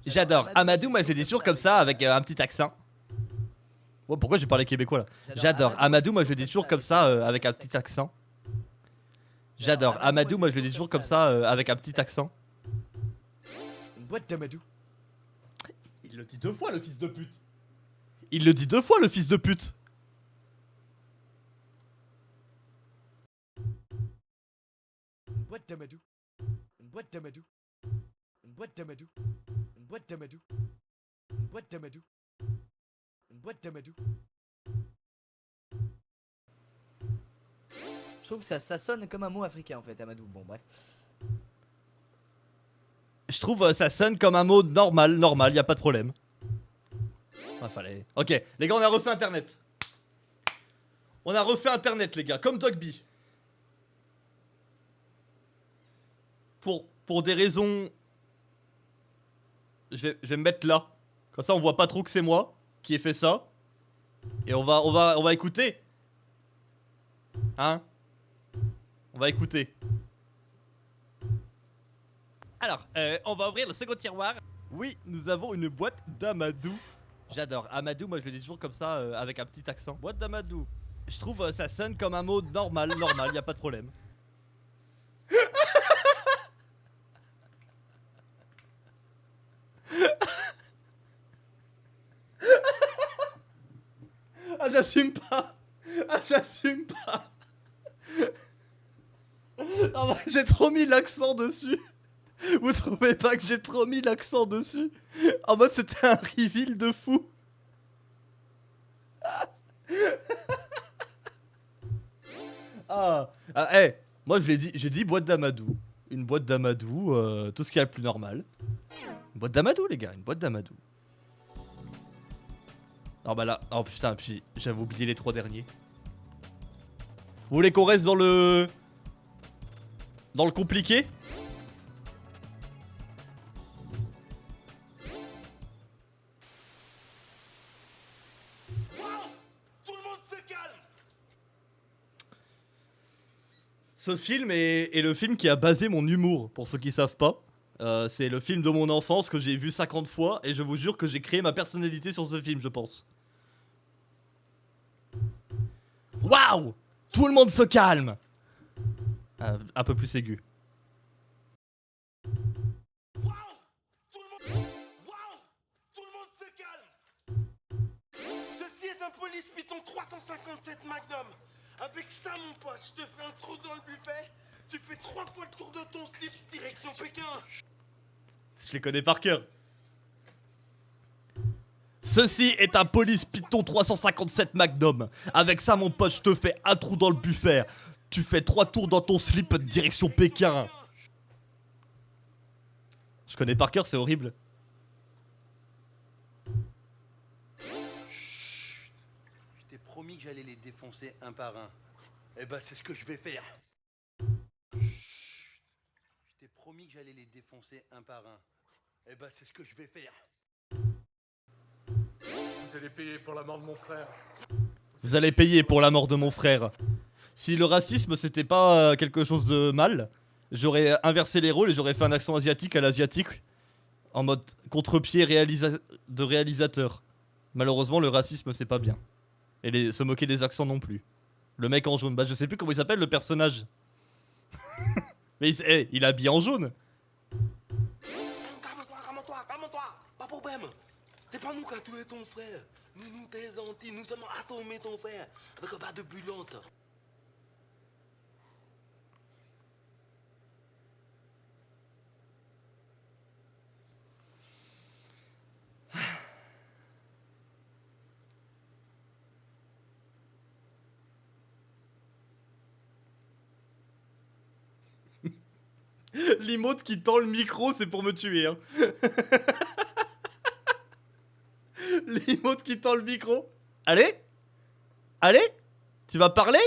J'adore Amadou, moi je le dis toujours comme ça avec un petit accent. Oh, pourquoi j'ai parlé québécois là? J'adore Amadou, moi je le dis toujours comme ça avec un petit accent. J'adore Amadou, moi je le dis toujours comme ça avec un petit accent. Une boîte d'Amadou. Il le dit deux fois le fils de pute. Il le dit deux fois le fils de pute. Une boîte d'Amadou. Une boîte d'Amadou. Une boîte d'Amadou. Une boîte d'Amadou. Une boîte d'Amadou. Une boîte d'Amadou. Je trouve que ça sonne comme un mot africain en fait, Amadou. Bon, bref. Je trouve ça sonne comme un mot normal, y a pas de problème. Ah, fallait. Ok, les gars, on a refait Internet. On a refait Internet, les gars, comme Dogby. Pour des raisons. Je vais me mettre là. Comme ça, on voit pas trop que c'est moi qui ai fait ça. Et on va écouter. Hein? On va écouter. Alors, on va ouvrir le second tiroir. Oui, nous avons une boîte d'Amadou. J'adore Amadou, moi je le dis toujours comme ça avec un petit accent. Boîte d'Amadou. Je trouve ça sonne comme un mot normal, y a pas de problème. Ah, j'assume pas. Ah, j'assume pas. Ah, bah, j'ai trop mis l'accent dessus. Vous trouvez pas que j'ai trop mis l'accent dessus? En mode c'était un reveal de fou. Moi je l'ai dit, j'ai dit boîte d'Amadou. Une boîte d'Amadou, tout ce qui est le plus normal. Une boîte d'Amadou les gars, une boîte d'Amadou. Oh bah là, oh putain, puis j'avais oublié les trois derniers. Vous voulez qu'on reste dans le compliqué? Tout le monde se calme. Ce film est le film qui a basé mon humour, pour ceux qui savent pas. C'est le film de mon enfance que j'ai vu 50 fois et je vous jure que j'ai créé ma personnalité sur ce film, je pense. Waouh! Tout le monde se calme! Un peu plus aigu. Waouh! Tout le monde se calme. Ceci est un Police Python 357 Magnum. Avec ça, mon pote, je te fais un trou dans le buffet. Tu fais 3 fois le tour de ton slip direction Pékin. Je les connais par cœur. Ceci est un Police Python 357 Magnum. Avec ça, mon pote, je te fais un trou dans le buffet. Tu fais 3 tours dans ton slip direction Pékin. Je connais par cœur, c'est horrible. Chut. Je t'ai promis que j'allais les défoncer un par un. Eh ben, c'est ce que je vais faire. Chut. promis que j'allais les défoncer un par un. Eh ben, c'est ce que je vais faire. Vous allez payer pour la mort de mon frère. Vous allez payer pour la mort de mon frère. Si le racisme c'était pas quelque chose de mal, j'aurais inversé les rôles et j'aurais fait un accent asiatique à l'asiatique. En mode contre-pied de réalisateur. Malheureusement, le racisme c'est pas bien. Et se moquer des accents non plus. Le mec en jaune, bah je sais plus comment il s'appelle le personnage. Mais il est habillé en jaune. Calme-toi, pas de problème. C'est pas nous qui avons tué ton frère. Nous t'es gentils, nous avons assommé ton frère avec un bas de bullante. L'emote qui tend le micro, c'est pour me tuer. Hein. L'emote qui tend le micro. Allez? Allez? Tu vas parler?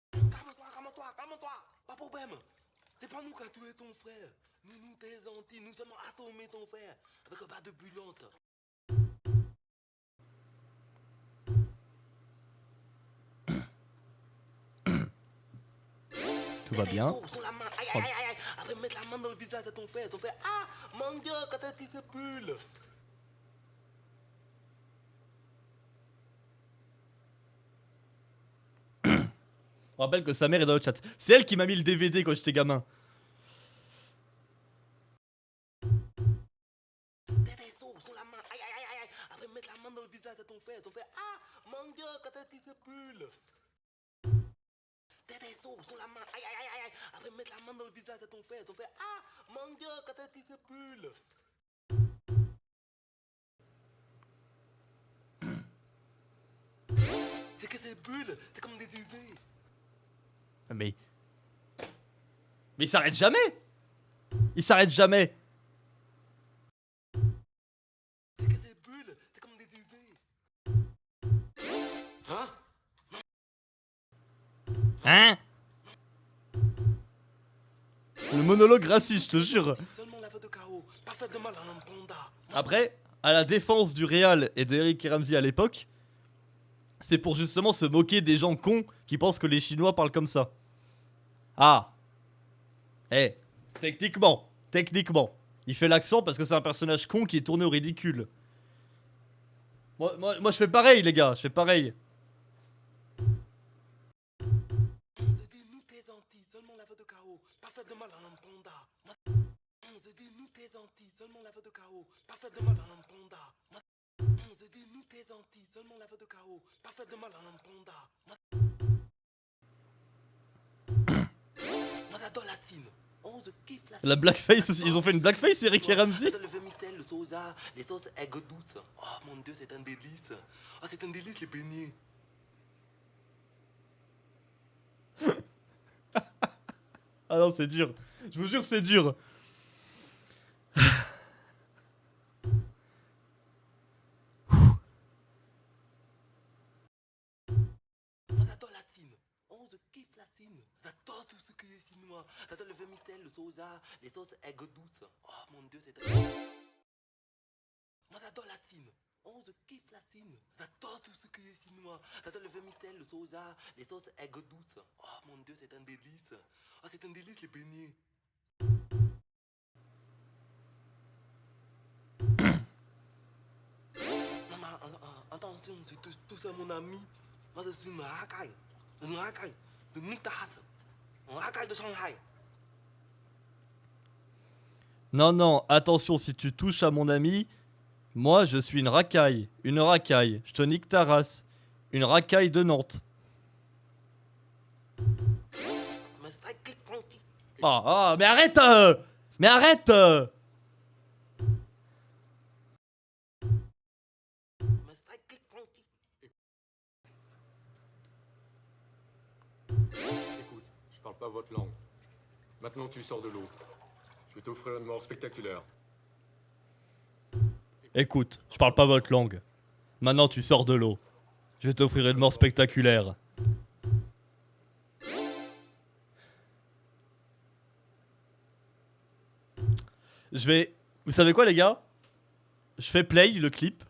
Calme-toi, pas de problème. C'est pas nous qui avons tué ton frère. Nous t'es gentils, nous avons assommé ton frère avec un bas de bullante. Tout va bien. Aïe. Après mettre la main dans le visage de ton frère, ah, mon Dieu, quand est-ce qu'il se brûle? On rappelle que sa mère est dans le chat. C'est elle qui m'a mis le DVD quand j'étais gamin. Sous la main, aïe. Après mettre la main dans le visage de ton frère, ah, mon Dieu, quand est-ce qu'il se brûle? Sous la main, aïe. Après mettre la main dans le visage de ton frère, ah, mon Dieu, quand est-ce qu'il se brûle? C'est que ces bulles, c'est comme des UV. Mais il s'arrête jamais. Il s'arrête jamais. C'est que ces bulles, c'est comme des UV. Hein? Hein? Le monologue raciste, je te jure. Seulement la voix de chaos, pas fait de mal à un panda. Après, à la défense du Real et d'Eric et Ramsey à l'époque, c'est pour justement se moquer des gens cons qui pensent que les Chinois parlent comme ça. Ah. Techniquement, il fait l'accent parce que c'est un personnage con qui est tourné au ridicule. Moi je fais pareil les gars, je fais pareil. Je dis nous t'es gentil, seulement la voix de chaos, pas fait de mal à un panda. Je dis nous t'es gentil, seulement la voix de chaos, pas fait de mal à un panda. Je dis nous t'es gentil, seulement la voix de chaos, pas fait de mal à un panda. Moi j'adore la tine. Oh, je kiffe la tine. La blackface aussi, ils ont fait une blackface Eric et Ramsey. J'adore le vermicelle, le soja, les sauces aigres douces. Oh mon Dieu, c'est un délice. Oh, c'est un délice les beignets. Ah non, c'est dur. Je vous jure, c'est dur. Moi j'adore la tine. Oh, je kiffe la tine. J'adore tout ce qui est chinois. J'adore le vermicelle, le soja, les sauces aigres douces. Oh mon Dieu, c'est un... Moi j'adore la tine. Oh, je kiffe la tine. J'adore tout ce qui est chinois. J'adore le vermicelle, le soja, les sauces aigres douces. Oh mon Dieu, c'est un délice. Oh, c'est un délice les beignets. Non, mais attention, c'est tout ça mon ami. Moi je suis une racaille. De Nitas. Une racaille de Shanghai. Non, attention, si tu touches à mon ami, moi je suis une racaille. Je te nique ta race. Une racaille de Nantes. Mais arrête Mais arrête Écoute, je parle pas votre langue. Maintenant tu sors de l'eau. Je vais t'offrir une mort spectaculaire. Écoute, je parle pas votre langue. Maintenant tu sors de l'eau. Je vais t'offrir une mort spectaculaire. Je vais... Vous savez quoi les gars? Je fais play le clip.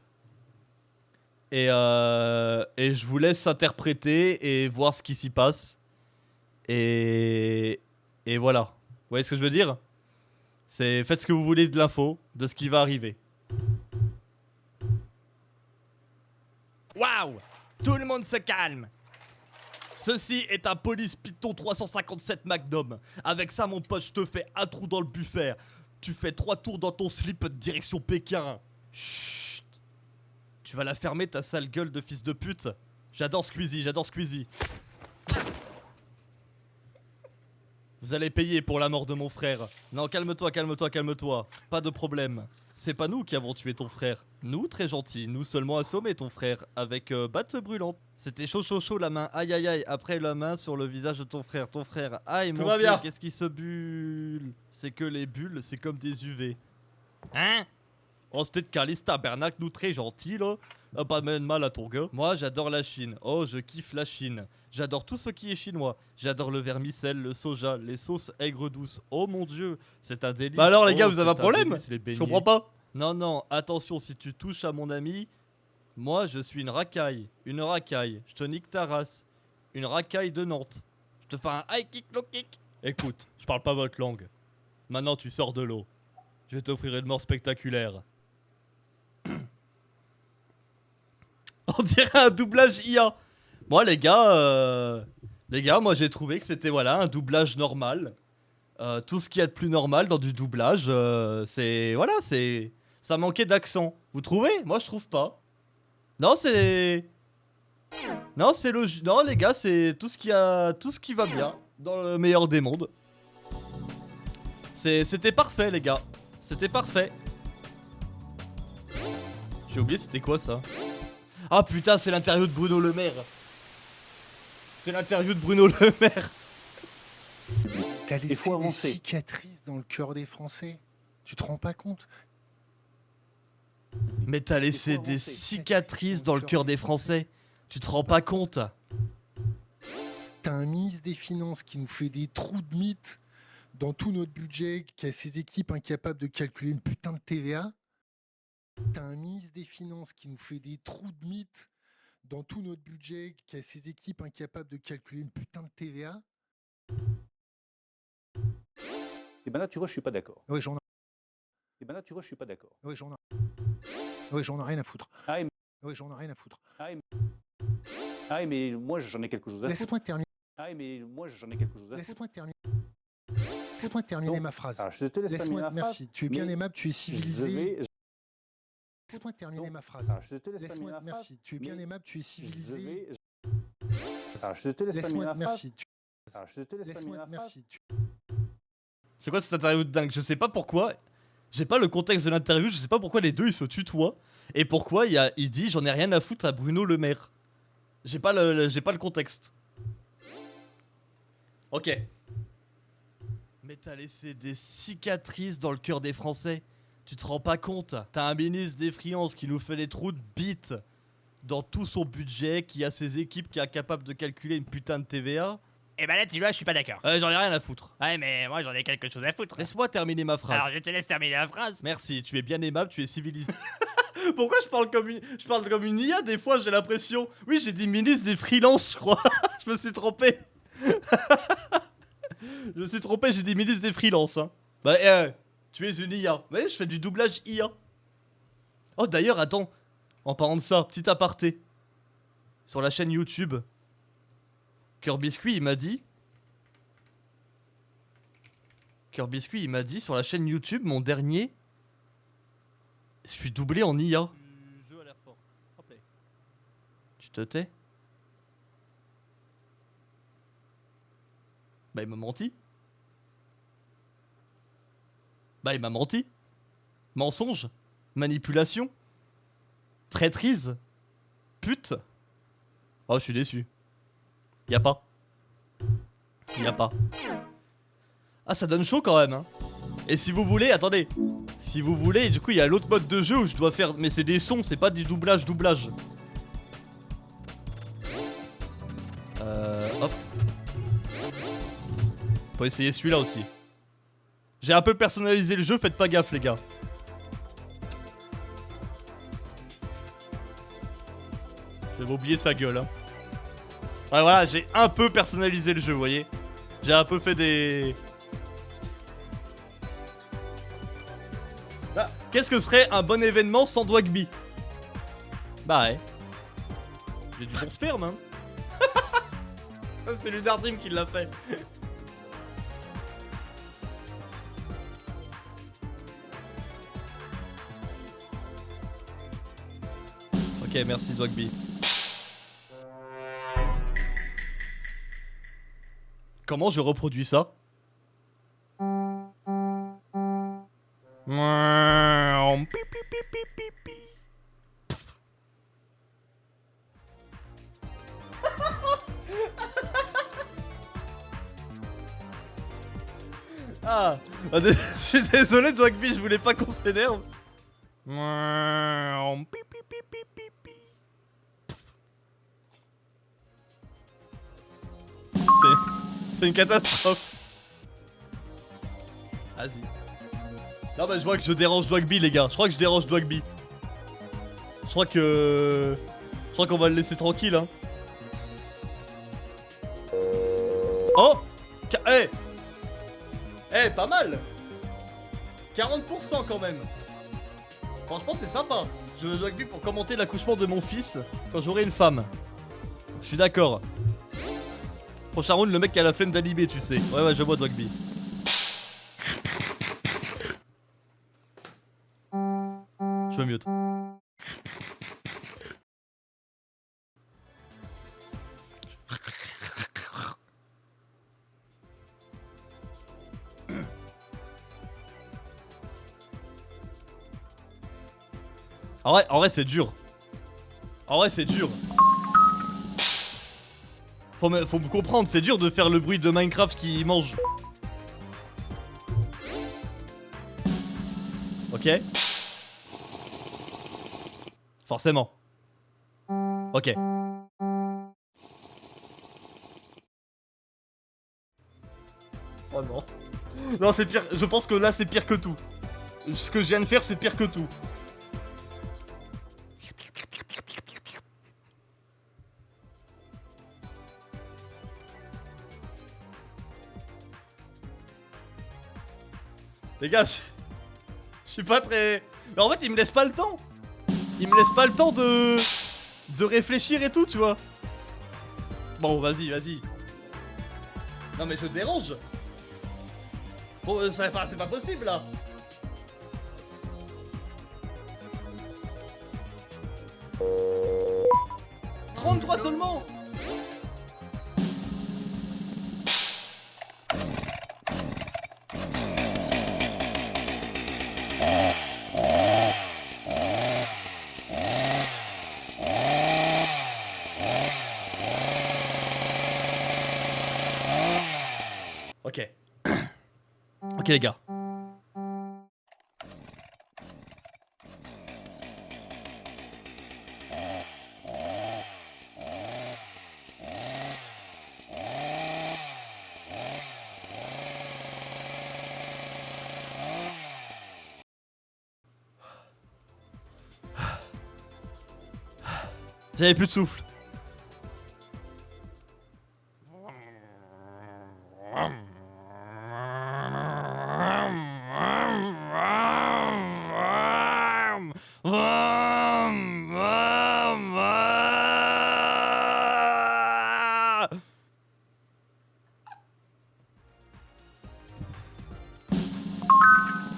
Et je vous laisse interpréter et voir ce qui s'y passe. Et voilà. Vous voyez ce que je veux dire? C'est faites ce que vous voulez de l'info, de ce qui va arriver. Waouh! Tout le monde se calme! Ceci est un Police Python 357 Magnum. Avec ça mon pote, je te fais un trou dans le buffet. Tu fais 3 tours dans ton slip direction Pékin. Chut! Tu vas la fermer ta sale gueule de fils de pute. J'adore Squeezie, j'adore Squeezie. Vous allez payer pour la mort de mon frère. Non, calme-toi, calme-toi, calme-toi. Pas de problème. C'est pas nous qui avons tué ton frère. Nous, très gentils, nous seulement assommé ton frère avec batte brûlante. C'était chaud chaud chaud la main, aïe aïe aïe. Après la main sur le visage de ton frère. Aïe mon Dieu, qu'est-ce qui se bulle? C'est que les bulles, c'est comme des UV. Hein? Oh c'était de Calice tabernacle, nous très gentils là. Pas de mal à ton gars. Moi j'adore la Chine. Oh je kiffe la Chine. J'adore tout ce qui est chinois. J'adore le vermicelle, le soja, les sauces aigres douces. Oh mon dieu, c'est un délice. Bah alors les gars, oh, vous avez un problème? Je comprends pas. Non non, attention, si tu touches à mon ami, moi je suis une racaille. Une racaille. Je te nique ta race. Une racaille de Nantes. Je te fais un high kick, low kick. Écoute, je parle pas votre langue. Maintenant tu sors de l'eau. Je vais t'offrir une mort spectaculaire. On dirait un doublage IA. Moi les gars, moi j'ai trouvé que c'était voilà un doublage normal. Tout ce qu'il y a de plus normal dans du doublage, c'est voilà, c'est ça manquait d'accent. Vous trouvez? Moi je trouve pas. Non c'est logique. Non les gars, c'est tout ce qui va bien dans le meilleur des mondes. C'était parfait les gars. C'était parfait. J'ai oublié c'était quoi ça. Ah putain, c'est l'interview de Bruno Le Maire. C'est l'interview de Bruno Le Maire. T'as laissé des cicatrices dans le cœur des Français. Tu te rends pas compte? Mais t'as laissé des cicatrices dans le cœur des Français. Tu te rends pas compte? T'as un ministre des Finances qui nous fait des trous de mythe dans tout notre budget, qui a ses équipes incapables de calculer une putain de TVA. T'as un ministre des Finances qui nous fait des trous de mythe dans tout notre budget, qui a ses équipes incapables de calculer une putain de TVA. Et ben là, tu vois, je suis pas d'accord. Ouais, j'en ai... Et ben là, tu vois, je suis pas d'accord. Ouais, j'en ai rien à foutre. Ah, mais... Ouais, j'en ai rien à foutre. Ah, mais moi, j'en ai quelque chose à foutre. Laisse-moi terminer. Ah, mais moi, j'en ai quelque chose à foutre. Laisse-moi terminer. Laisse-moi terminer ma phrase. Alors, je te laisse terminer ma phrase. Merci. Tu es bien aimable, tu es civilisé. Laisse-moi terminer ma phrase. Alors, je te laisse terminer ma phrase. Merci. Tu es bien aimable, tu es civilisé. Alors, je te laisse terminer ma phrase. Merci. Alors, je te laisse terminer ma phrase. C'est quoi cette interview de dingue? Je sais pas pourquoi. J'ai pas le contexte de l'interview, je sais pas pourquoi les deux ils se tutoient. Et pourquoi il dit j'en ai rien à foutre à Bruno Le Maire. J'ai pas le contexte. Ok. Mais t'as laissé des cicatrices dans le cœur des Français. Tu te rends pas compte? T'as un ministre des Finances qui nous fait des trous de bite dans tout son budget, qui a ses équipes qui est incapable de calculer une putain de TVA. Et bah là tu vois, je suis pas d'accord. J'en ai rien à foutre. Ouais mais moi j'en ai quelque chose à foutre. Laisse-moi terminer ma phrase. Alors je te laisse terminer la phrase. Merci, tu es bien aimable, tu es civilisé. Pourquoi je parle comme une IA des fois, j'ai l'impression. Oui, j'ai dit ministre des freelances, je crois. Je me suis trompé. Je me suis trompé, j'ai dit ministre des freelances. Hein. Bah tu es une IA. Ouais, je fais du doublage IA. Oh d'ailleurs, attends. En parlant de ça, petit aparté. Sur la chaîne YouTube, Cœur Biscuit, il m'a dit sur la chaîne YouTube, mon dernier, je suis doublé en IA. Le jeu a l'air fort. Hop là. Tu te tais? Bah il m'a menti. Mensonge. Manipulation. Traîtrise. Pute. Oh je suis déçu. Y'a pas. Ah ça donne chaud quand même hein. Et si vous voulez, attendez. Si vous voulez, du coup il y a l'autre mode de jeu où je dois faire... Mais c'est des sons, c'est pas du doublage. Faut essayer celui-là aussi. J'ai un peu personnalisé le jeu, faites pas gaffe les gars. J'avais oublié sa gueule hein. Ouais voilà, j'ai un peu personnalisé le jeu, vous voyez. J'ai un peu fait des... Bah, qu'est-ce que serait un bon événement sans Dwagby? Bah ouais. J'ai du bon sperme hein. C'est Lunar Dream qui l'a fait. Ok, merci Dwagby. Comment je reproduis ça? Ah, je suis désolé Dwagby, je voulais pas qu'on s'énerve. C'est une catastrophe. Vas-y. Non bah je vois que je dérange Dwagby les gars. Je crois que je dérange Dwagby. Je crois qu'on va le laisser tranquille hein. Oh Eh Eh pas mal 40% quand même. Franchement c'est sympa. Je veux Dwagby pour commenter l'accouchement de mon fils quand j'aurai une femme. Je suis d'accord. Prochain round, le mec qui a la flemme d'animer, tu sais. Ouais, je vois Dwagby. Je me mute. En vrai c'est dur. En vrai c'est dur. Faut me comprendre, c'est dur de faire le bruit de Minecraft qui mange. Ok. Forcément. Ok. Oh non. Non, c'est pire. Je pense que là, c'est pire que tout. Ce que je viens de faire, c'est pire que tout. Les gars, je suis pas très... Mais en fait, il me laisse pas le temps. Il me laisse pas le temps de réfléchir et tout, tu vois. Bon, vas-y, vas-y. Non mais je dérange. Bon, c'est pas possible, là. « 33 seulement !» Ok. Ok les gars. J'avais plus de souffle.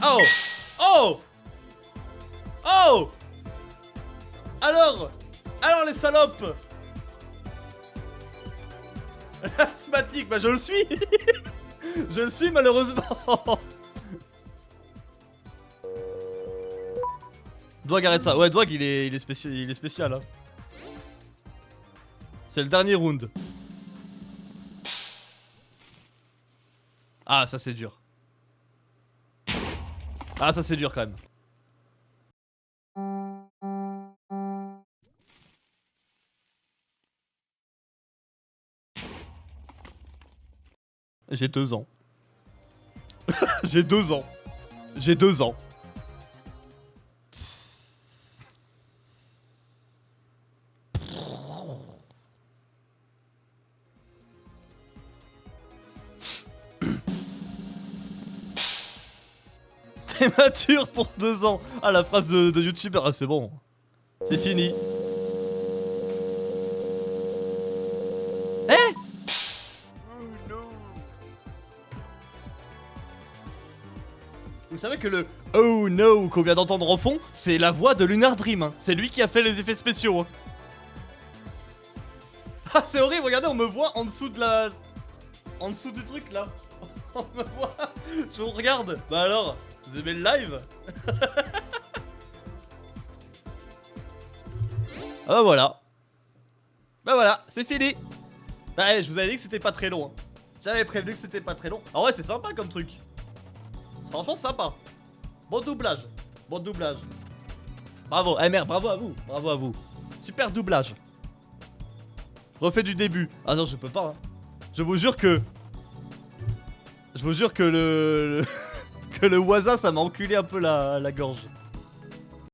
Oh! Oh! Oh! Alors les salopes! Asthmatique, bah je le suis! Je le suis malheureusement! Dwag arrête ça. Ouais, Dwag il est spécial hein. C'est le dernier round. Ah ça c'est dur. Ah ça c'est dur quand même. J'ai 2 ans. J'ai 2 ans. J'ai 2 ans. T'es mature pour 2 ans. Ah, la phrase de youtubeur. Ah, c'est bon. C'est fini. Eh? Vous savez que le oh no qu'on vient d'entendre au fond, c'est la voix de Lunar Dream. Hein. C'est lui qui a fait les effets spéciaux. Hein. Ah, c'est horrible, regardez, on me voit en dessous de la... En dessous du truc là. On me voit. Je vous regarde. Bah alors, vous aimez le live? Ah bah voilà. Bah voilà, c'est fini. Bah je vous avais dit que c'était pas très long. Hein. J'avais prévenu que c'était pas très long. Ah ouais, c'est sympa comme truc. Franchement sympa. Bon doublage. Bon doublage. Bravo, eh merde, bravo à vous. Bravo à vous. Super doublage. Refait du début. Ah non, je peux pas. Hein. Je vous jure que... Je vous jure que le... que le Waza, ça m'a enculé un peu la gorge.